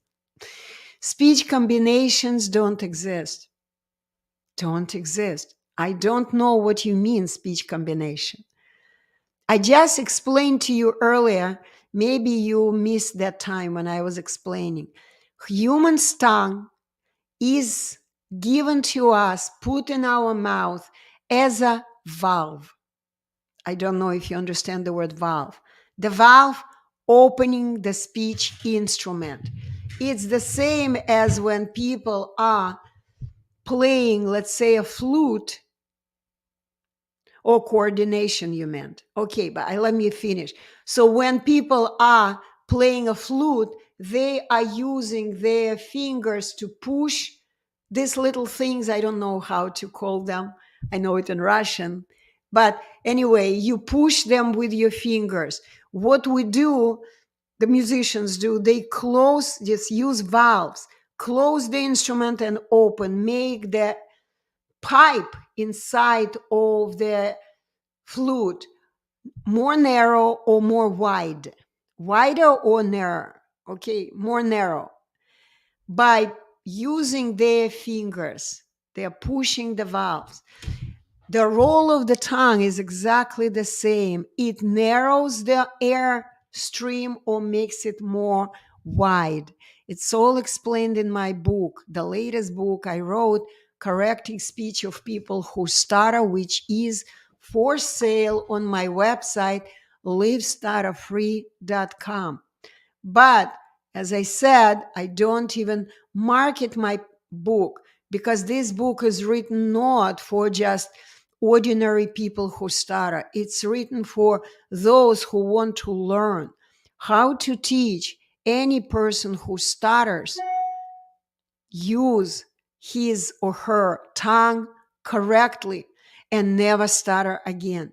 S1: Speech combinations don't exist. Don't exist. I don't know what you mean, speech combination. I just explained to you earlier, maybe you missed that time when I was explaining. Human tongue is given to us, put in our mouth as a valve. I don't know if you understand the word valve. The valve opening the speech instrument. It's the same as when people are playing, let's say, a flute or coordination, you meant. Okay, but let me finish. So when people are playing a flute, they are using their fingers to push these little things. I don't know how to call them. I know it in Russian. But anyway, you push them with your fingers. What we do, the musicians do, they close, just use valves, close the instrument and open, make the pipe inside of the flute more narrow or more wide, wider or narrow. Okay, more narrow. By using their fingers, they are pushing the valves. The role of the tongue is exactly the same. It narrows the air stream or makes it more wide. It's all explained in my book, the latest book I wrote, Correcting Speech of People Who Stutter, which is for sale on my website, livestutterfree.com. But as I said, I don't even market my book because this book is written not for just ordinary people who stutter. It's written for those who want to learn how to teach any person who stutters use his or her tongue correctly and never stutter again.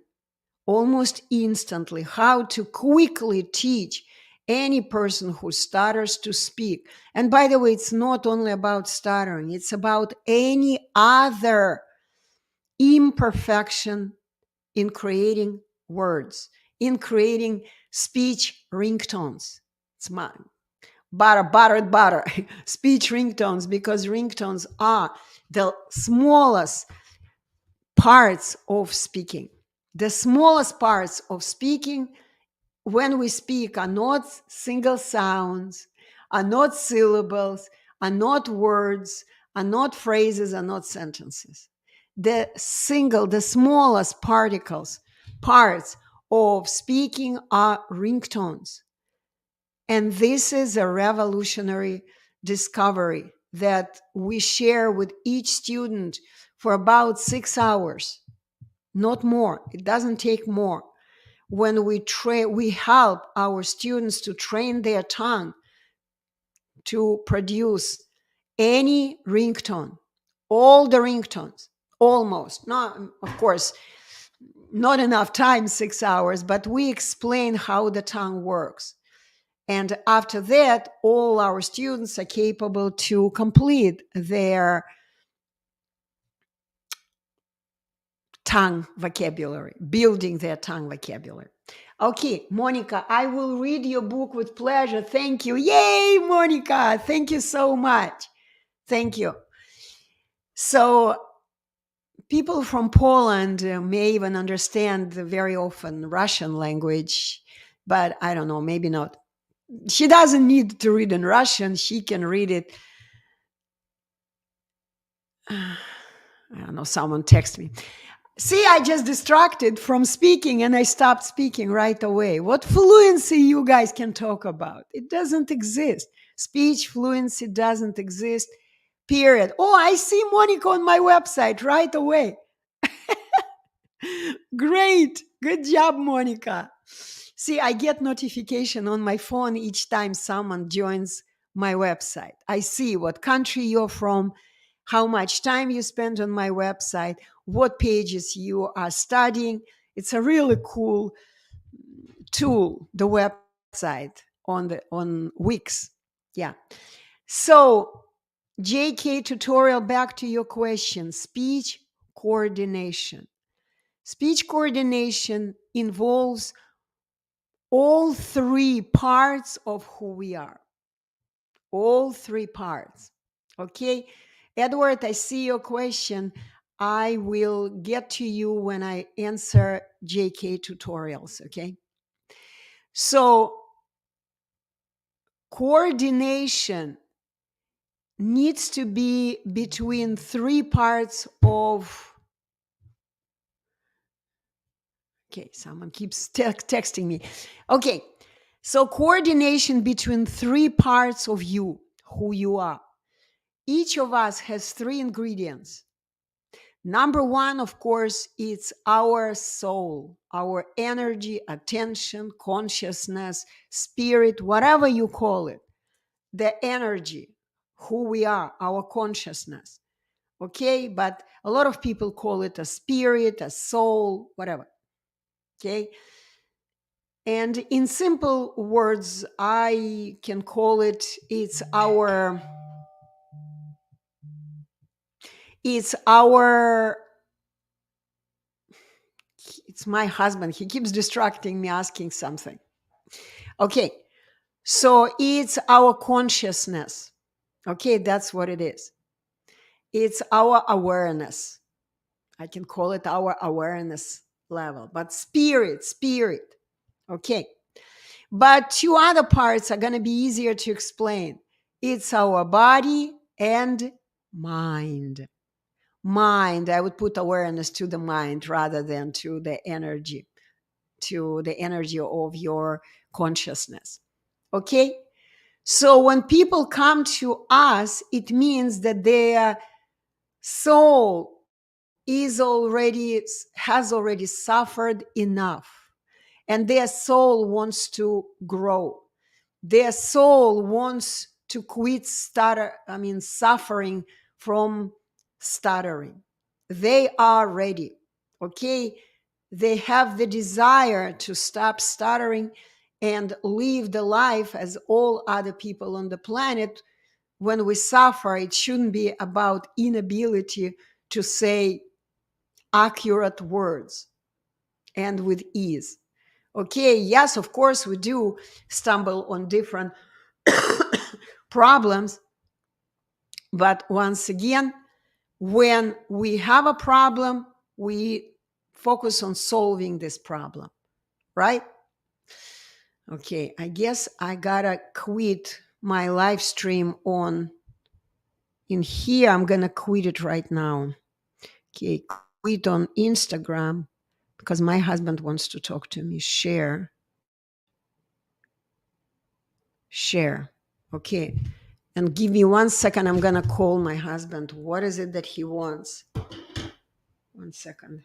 S1: Almost instantly, how to quickly teach any person who stutters to speak. And by the way, it's not only about stuttering, it's about any other imperfection in creating words, in creating speech ringtones. It's my butter, speech ringtones, because ringtones are the smallest parts of speaking. The smallest parts of speaking when we speak are not single sounds, are not syllables, are not words, are not phrases, are not sentences. The smallest parts of speaking are ringtones. And this is a revolutionary discovery that we share with each student for about 6 hours, not more. It doesn't take more. When we help our students to train their tongue to produce any ringtone, all the ringtones, almost. Not, of course, not enough time, 6 hours, but we explain how the tongue works. And after that, all our students are capable to complete their tongue vocabulary, building their tongue vocabulary. Okay, Monica, I will read your book with pleasure. Thank you. Yay, Monica. Thank you so much. Thank you. So, people from Poland may even understand very often Russian language, but I don't know, maybe not. She doesn't need to read in Russian. She can read it. I don't know, someone text me. See, I just distracted from speaking and I stopped speaking right away. What fluency you guys can talk about? It doesn't exist. Speech fluency doesn't exist, period. Oh, I see Monica on my website right away. Great. Good job, Monica. See, I get notification on my phone each time someone joins my website. I see what country you're from, how much time you spend on my website, what pages you are studying. It's a really cool tool, the website on Wix. Yeah. So, JK tutorial, back to your question, speech coordination. Speech coordination involves all three parts of who we are. All three parts. Okay? Edward, I see your question. I will get to you when I answer JK tutorials. Okay? So, coordination needs to be between three parts of. Okay, someone keeps texting me. Okay, so coordination between three parts of you, who you are. Each of us has three ingredients. Number one, of course, it's our soul, our energy, attention, consciousness, spirit, whatever you call it. The energy, who we are, our consciousness. Okay, but a lot of people call it a spirit, a soul, whatever. Okay, and in simple words, I can call it, it's my husband. He keeps distracting me, asking something. Okay, so it's our consciousness. Okay, that's what it is. It's our awareness. I can call it our awareness level, but spirit. Okay. But two other parts are going to be easier to explain. It's our body and mind. Mind, I would put awareness to the mind rather than to the energy of your consciousness. Okay? So when people come to us, it means that their soul has already suffered enough, and their soul wants to grow. Their soul wants to quit suffering from stuttering. They are ready. Okay? They have the desire to stop stuttering and live the life as all other people on the planet. When we suffer, it shouldn't be about inability to say accurate words and with ease. Okay, yes, of course, we do stumble on different problems. But once again, when we have a problem, we focus on solving this problem, right? Okay, I guess I gotta quit my live stream in here. I'm gonna quit it right now. Okay, quit on Instagram because my husband wants to talk to me. Share. Okay. And give me 1 second. I'm going to call my husband. What is it that he wants? 1 second.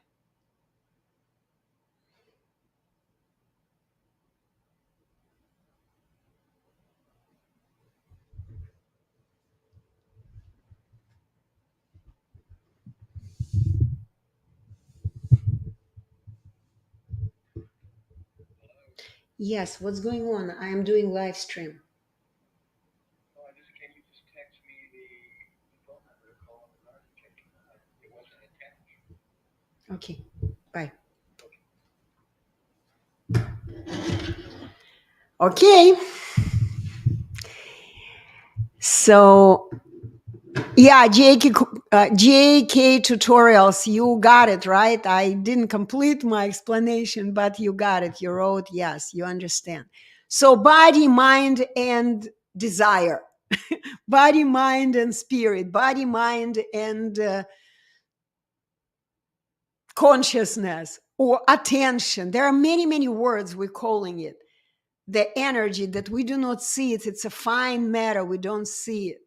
S1: Yes, what's going on? I am doing live stream. Okay, bye. Okay. So, yeah, JK tutorials, you got it, right? I didn't complete my explanation, but you got it. You wrote, yes, you understand. So, body, mind, and desire. Body, mind, and spirit. Body, mind, and consciousness or attention. There are many, many words we're calling it. The energy that we do not see it, it's a fine matter, we don't see it.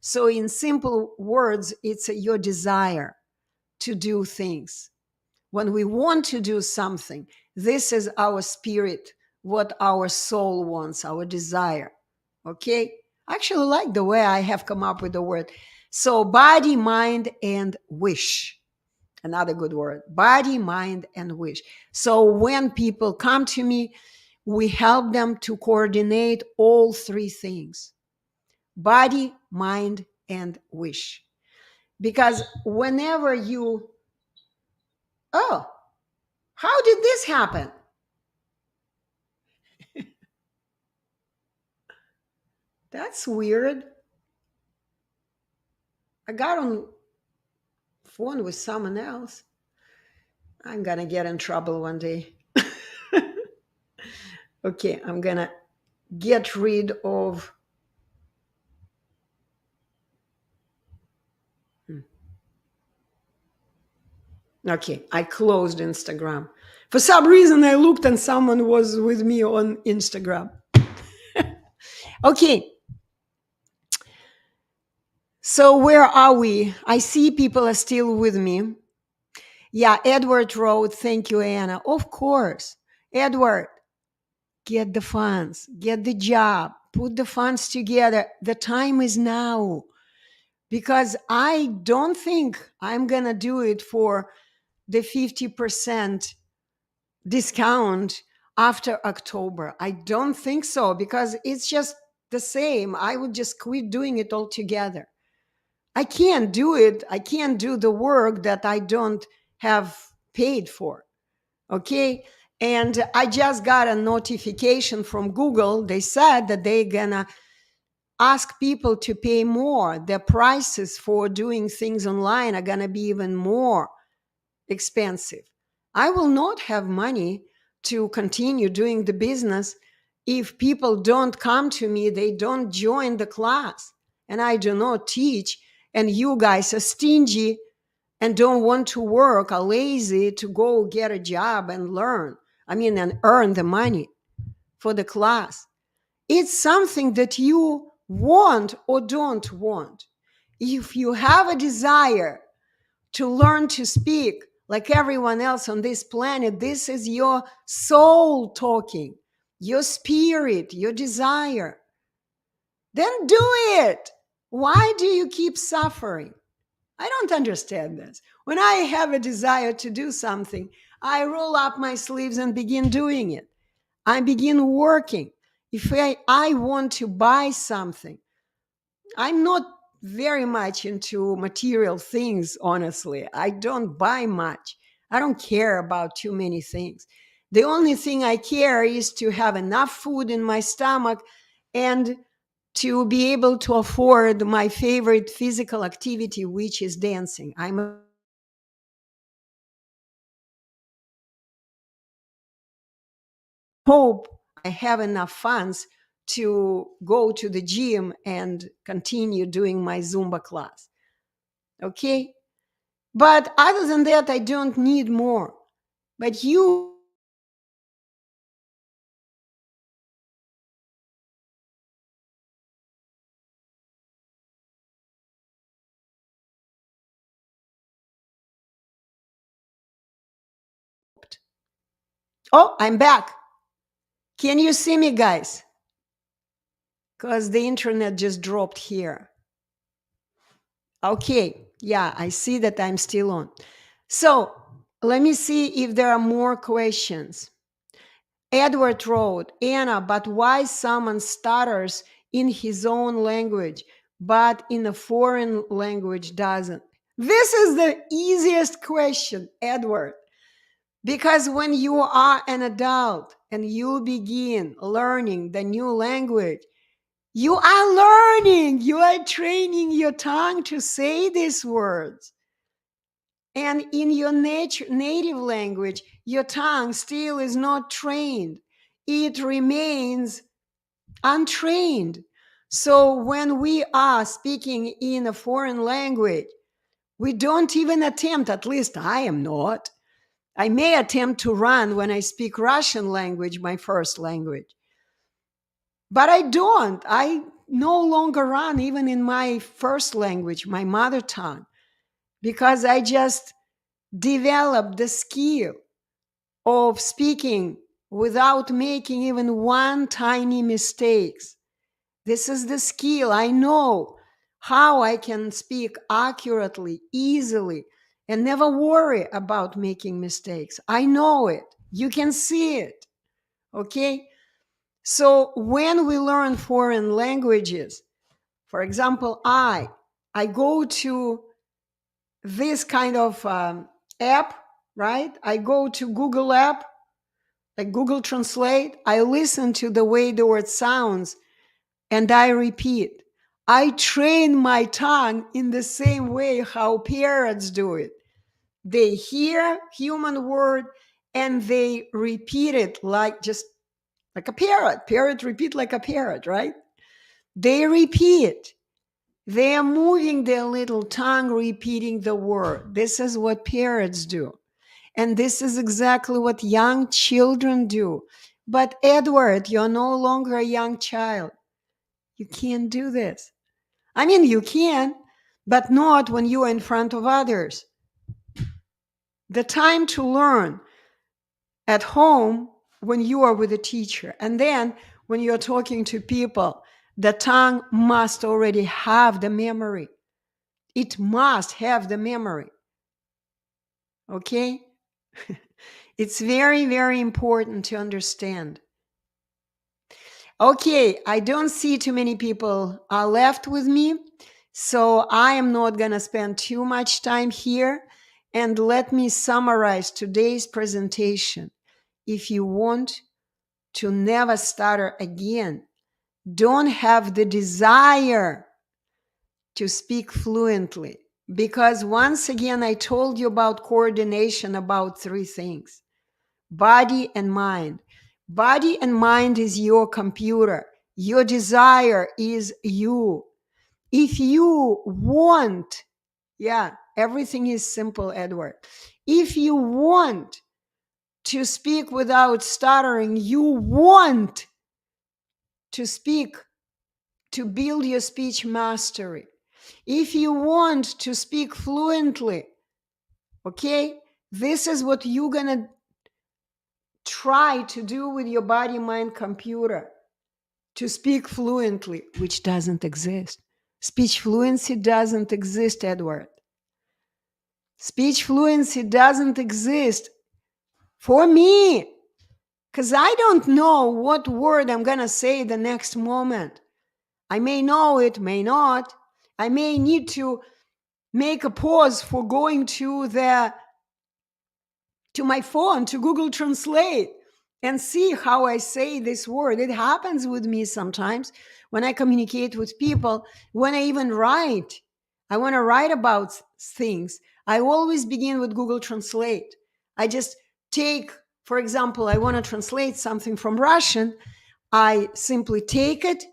S1: So in simple words, it's your desire to do things. When we want to do something, this is our spirit, what our soul wants, our desire. Okay? I actually like the way I have come up with the word. So body, mind, and wish. Another good word. Body, mind, and wish. So when people come to me, we help them to coordinate all three things: body, mind, and wish. Because whenever you, oh, How did this happen? That's weird. I got on phone with someone else. I'm gonna get in trouble one day. Okay, I'm gonna get rid of. Okay, I closed Instagram. For some reason, I looked and someone was with me on Instagram. Okay, so where are we? I see people are still with me. Yeah, Edward wrote, thank you, Anna. Of course. Edward, get the funds, get the job, put the funds together. The time is now because I don't think I'm going to do it for the 50% discount after October. I don't think so because it's just the same. I would just quit doing it altogether. I can't do it. I can't do the work that I don't have paid for. Okay. And I just got a notification from Google. They said that they're gonna ask people to pay more. The prices for doing things online are gonna be even more expensive. I will not have money to continue doing the business if people don't come to me, they don't join the class, and I do not teach, and you guys are stingy and don't want to work, are lazy to go get a job and learn. I mean, and earn the money for the class. It's something that you want or don't want. If you have a desire to learn to speak like everyone else on this planet, this is your soul talking, your spirit, your desire. Then do it. Why do you keep suffering? I don't understand this. When I have a desire to do something, I roll up my sleeves and begin doing it. I begin working. If I want to buy something, I'm not very much into material things, honestly. I don't buy much. I don't care about too many things. The only thing I care is to have enough food in my stomach and to be able to afford my favorite physical activity, which is dancing. I'm a hope I have enough funds to go to the gym and continue doing my Zumba class. Okay? But other than that, I don't need more. But you Oh, I'm back. Can you see me, guys? Because the internet just dropped here. Okay. Yeah, I see that I'm still on. So let me see if there are more questions. Edward wrote, Anna, but why someone stutters in his own language, but in a foreign language doesn't? This is the easiest question, Edward. Because when you are an adult and you begin learning the new language, you are learning, you are training your tongue to say these words. And in your native language, your tongue still is not trained. It remains untrained. So when we are speaking in a foreign language, we don't even attempt, at least I am not. I may attempt to run when I speak Russian language, my first language. But I don't. I no longer run even in my first language, my mother tongue, because I just developed the skill of speaking without making even one tiny mistakes. This is the skill. I know how I can speak accurately, easily, and never worry about making mistakes. I know it. You can see it. Okay? So when we learn foreign languages, for example, I go to this kind of app. right? I go to Google app, like Google Translate. I listen to the way the word sounds and I repeat. I train my tongue in the same way how parrots do it. They hear human word and they repeat it like a parrot. Parrot repeat like a parrot, right? They repeat. They are moving their little tongue, repeating the word. This is what parrots do. And this is exactly what young children do. But Edward, you're no longer a young child. You can't do this. I mean, you can, but not when you are in front of others. The time to learn at home when you are with a teacher, and then when you're talking to people, the tongue must already have the memory. It must have the memory. Okay? It's very, very important to understand. Okay, I don't see too many people are left with me, so I am not going to spend too much time here. And let me summarize today's presentation. If you want to never stutter again, don't have the desire to speak fluently. Because once again, I told you about coordination, about three things: body and mind. Body and mind is your computer. Your desire is you. If you want, yeah, everything is simple, Edward. If you want to speak without stuttering, you want to speak, to build your speech mastery. If you want to speak fluently, okay, this is what you're going to try to do with your body, mind, computer, to speak fluently, which doesn't exist. Speech fluency doesn't exist, Edward. Speech fluency doesn't exist for me, because I don't know what word I'm going to say the next moment. I may know it, may not. I may need to make a pause for going to my phone, to Google Translate, and see how I say this word. It happens with me sometimes when I communicate with people, when I even write. I want to write about things. I always begin with Google Translate. I just take, for example, I want to translate something from Russian. I simply take it,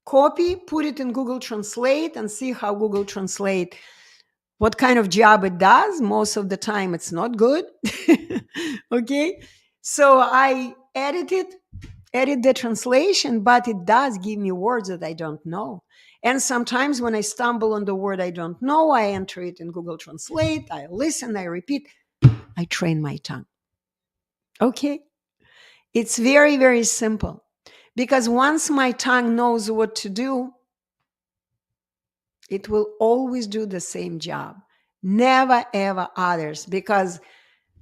S1: copy, put it in Google Translate, and see how Google Translate, what kind of job it does. Most of the time, it's not good. Okay. So I edit the translation, but it does give me words that I don't know. And sometimes when I stumble on the word I don't know, I enter it in Google Translate, I listen, I repeat, I train my tongue. Okay. It's very, very simple, because once my tongue knows what to do, it will always do the same job. Never, ever others, because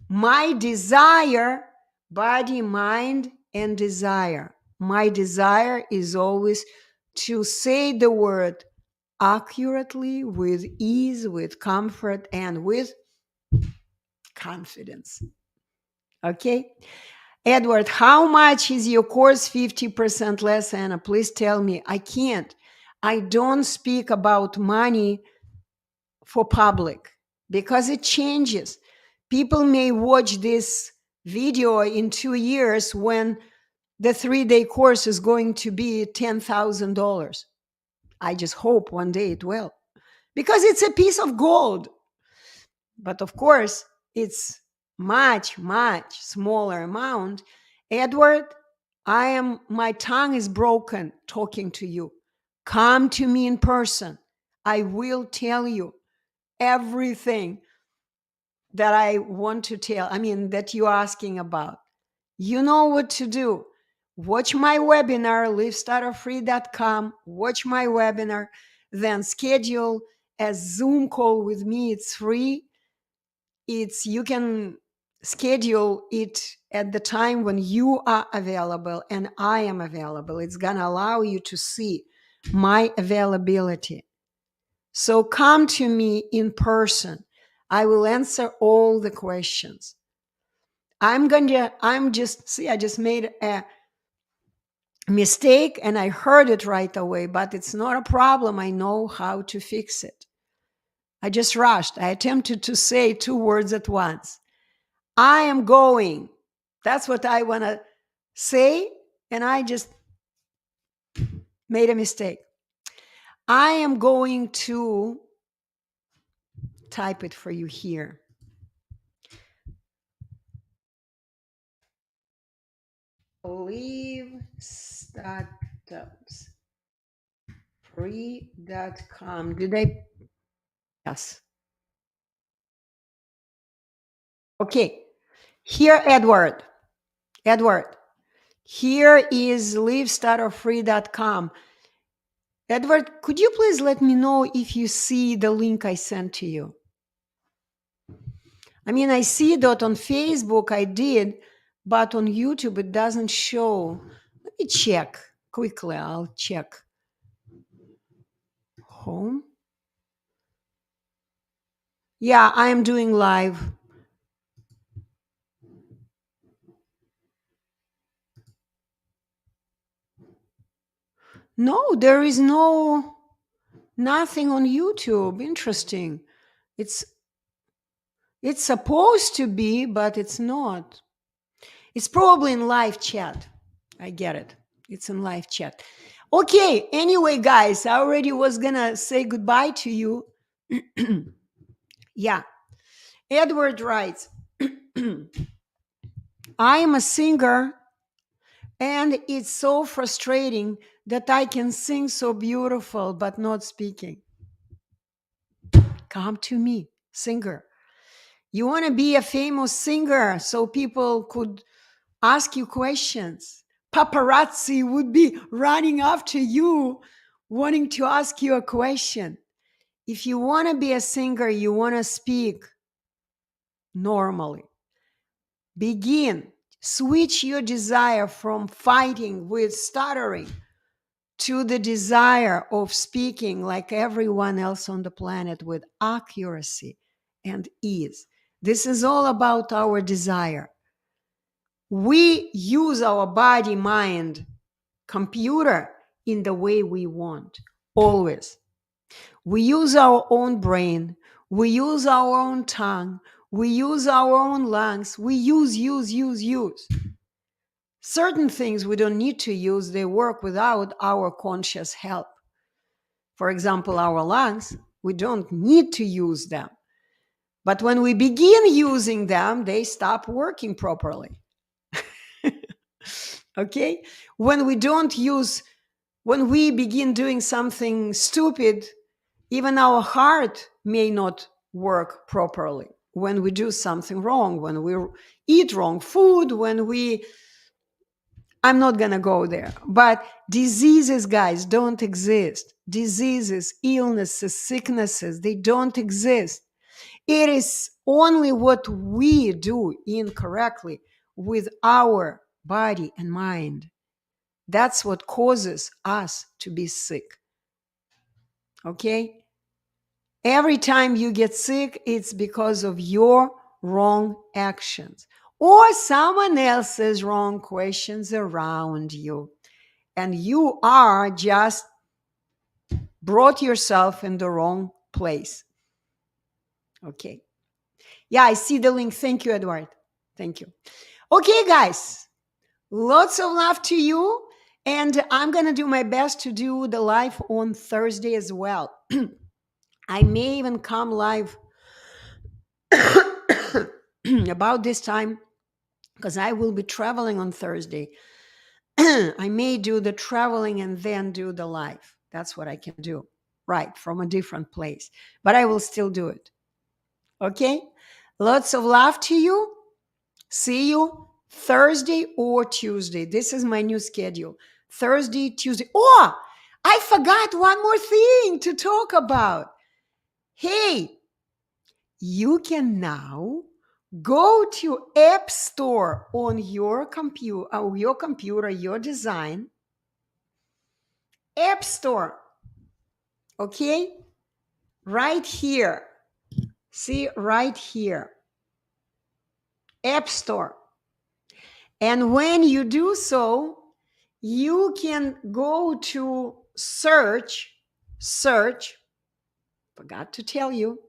S1: my desire, body, mind, and desire, my desire is always to say the word accurately, with ease, with comfort, and with confidence. Okay? Edward, how much is your course? 50% less, Anna. Please tell me. I can't. I don't speak about money for public because it changes. People may watch this video in 2 years when the 3-day course is going to be $10,000. I just hope one day it will, because it's a piece of gold. But of course, it's much, much smaller amount. Edward, my tongue is broken talking to you. Come to me in person. I will tell you everything that I want to tell, that you're asking about. You know what to do. Watch my webinar, livestutterfree.com. Watch my webinar, then schedule a Zoom call with me. It's free. You can schedule it at the time when you are available and I am available. It's going to allow you to see my availability. So come to me in person. I will answer all the questions. I just made a mistake and I heard it right away, but it's not a problem. I know how to fix it. I just rushed. I attempted to say two words at once. I am going. That's what I want to say, and I just made a mistake. I am going to type it for you here. Leave Stutter-Free.com. Did I? Yes. Okay. Here, Edward. Here is leavestutterfree.com. Edward, could you please let me know if you see the link I sent to you? I mean, I see that on Facebook I did, but on YouTube it doesn't show. Let me check quickly. I'll check. Home. Yeah, I am doing live. No, there is nothing on YouTube. Interesting. It's supposed to be, but it's not. It's probably in live chat. I get it. It's in live chat. Okay, anyway, guys, I already was gonna say goodbye to you. Yeah. Edward writes, I am a singer and it's so frustrating that I can sing so beautiful but not speaking. Come to me, singer. You want to be a famous singer so people could ask you questions. Paparazzi would be running after you, wanting to ask you a question. If you want to be a singer, you want to speak normally. Switch your desire from fighting with stuttering to the desire of speaking like everyone else on the planet with accuracy and ease. This is all about our desire. We use our body, mind, computer in the way we want, always. We use our own brain. We use our own tongue. We use our own lungs. We use. Certain things we don't need to use, they work without our conscious help. For example, our lungs, we don't need to use them. But when we begin using them, they stop working properly. Okay? When we begin doing something stupid, even our heart may not work properly. When we do something wrong, when we eat wrong food, I'm not going to go there. But diseases, guys, don't exist. Diseases, illnesses, sicknesses, they don't exist. It is only what we do incorrectly with our body and mind. That's what causes us to be sick. Okay? Every time you get sick, it's because of your wrong actions or someone else's wrong questions around you. And you are just brought yourself in the wrong place. Okay. Yeah, I see the link. Thank you, Edward. Thank you. Okay, guys. Lots of love to you. And I'm going to do my best to do the live on Thursday as well. I may even come live about this time because I will be traveling on Thursday. I may do the traveling and then do the live. That's what I can do, right, from a different place. But I will still do it. Okay? Lots of love to you. See you Thursday or Tuesday. This is my new schedule. Thursday, Tuesday. Oh, I forgot one more thing to talk about. Hey, you can now go to App Store on your computer, your design. App Store. Okay? Right here. See, right here. App Store. And when you do so, you can go to search, forgot to tell you.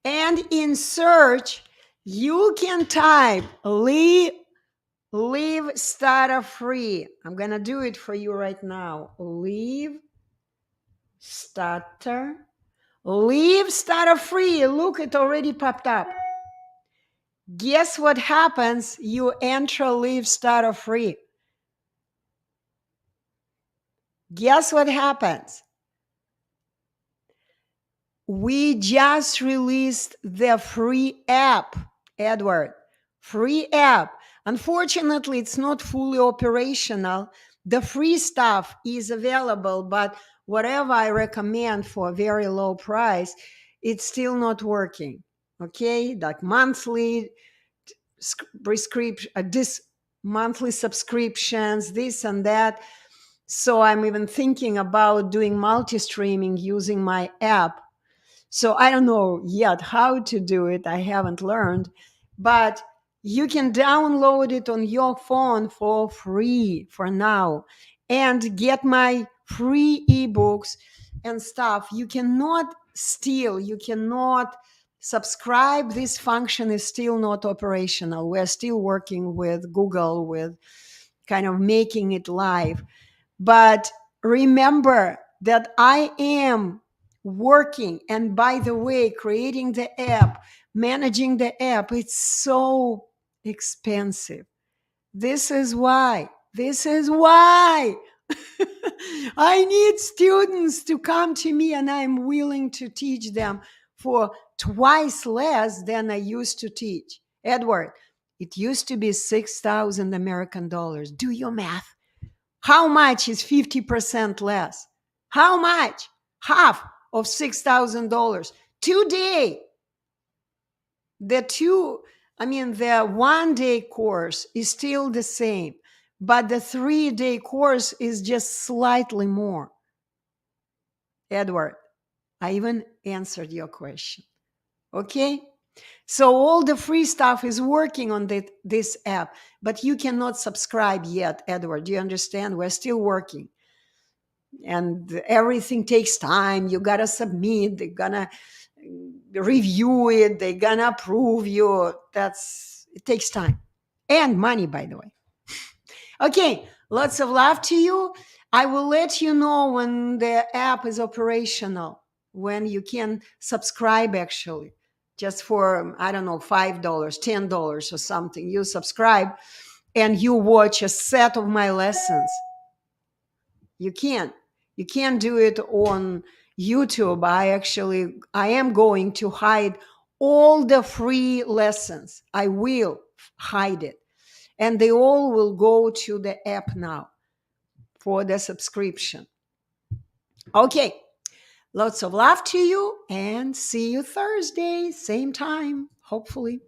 S1: And in search, you can type leave Stutter-Free. I'm going to do it for you right now. Leave Stutter-Free. Look, it already popped up. Guess what happens? You enter leave Stutter-Free. Guess what happens? We just released the free app, Edward. Free app. Unfortunately, it's not fully operational. The free stuff is available, but whatever I recommend for a very low price, it's still not working. Okay, like monthly prescription, this monthly subscriptions, this and that. So I'm even thinking about doing multi-streaming using my app. So I don't know yet how to do it. I haven't learned, but you can download it on your phone for free for now and get my free ebooks and stuff. You cannot steal, you cannot subscribe. This function is still not operational. We're still working with Google with kind of making it live. But remember that I am working, and by the way, creating the app, managing the app, it's so expensive. This is why I need students to come to me, and I'm willing to teach them for twice less than I used to teach. Edward, it used to be 6,000 American dollars. Do your math. How much is 50% less? How much? Half of $6,000. Today, the 1-day course is still the same, but the 3-day course is just slightly more. Edward, I even answered your question. Okay? So all the free stuff is working on this app, but you cannot subscribe yet, Edward. Do you understand? We're still working. And everything takes time. You got to submit. They're going to review it. They're going to approve you. It takes time. And money, by the way. Okay, lots of love to you. I will let you know when the app is operational, when you can subscribe actually. Just for, I don't know, $5, $10 or something. You subscribe and you watch a set of my lessons. You can do it on YouTube. I am going to hide all the free lessons. I will hide it. And they all will go to the app now for the subscription. Okay. Lots of love to you, and see you Thursday, same time, hopefully.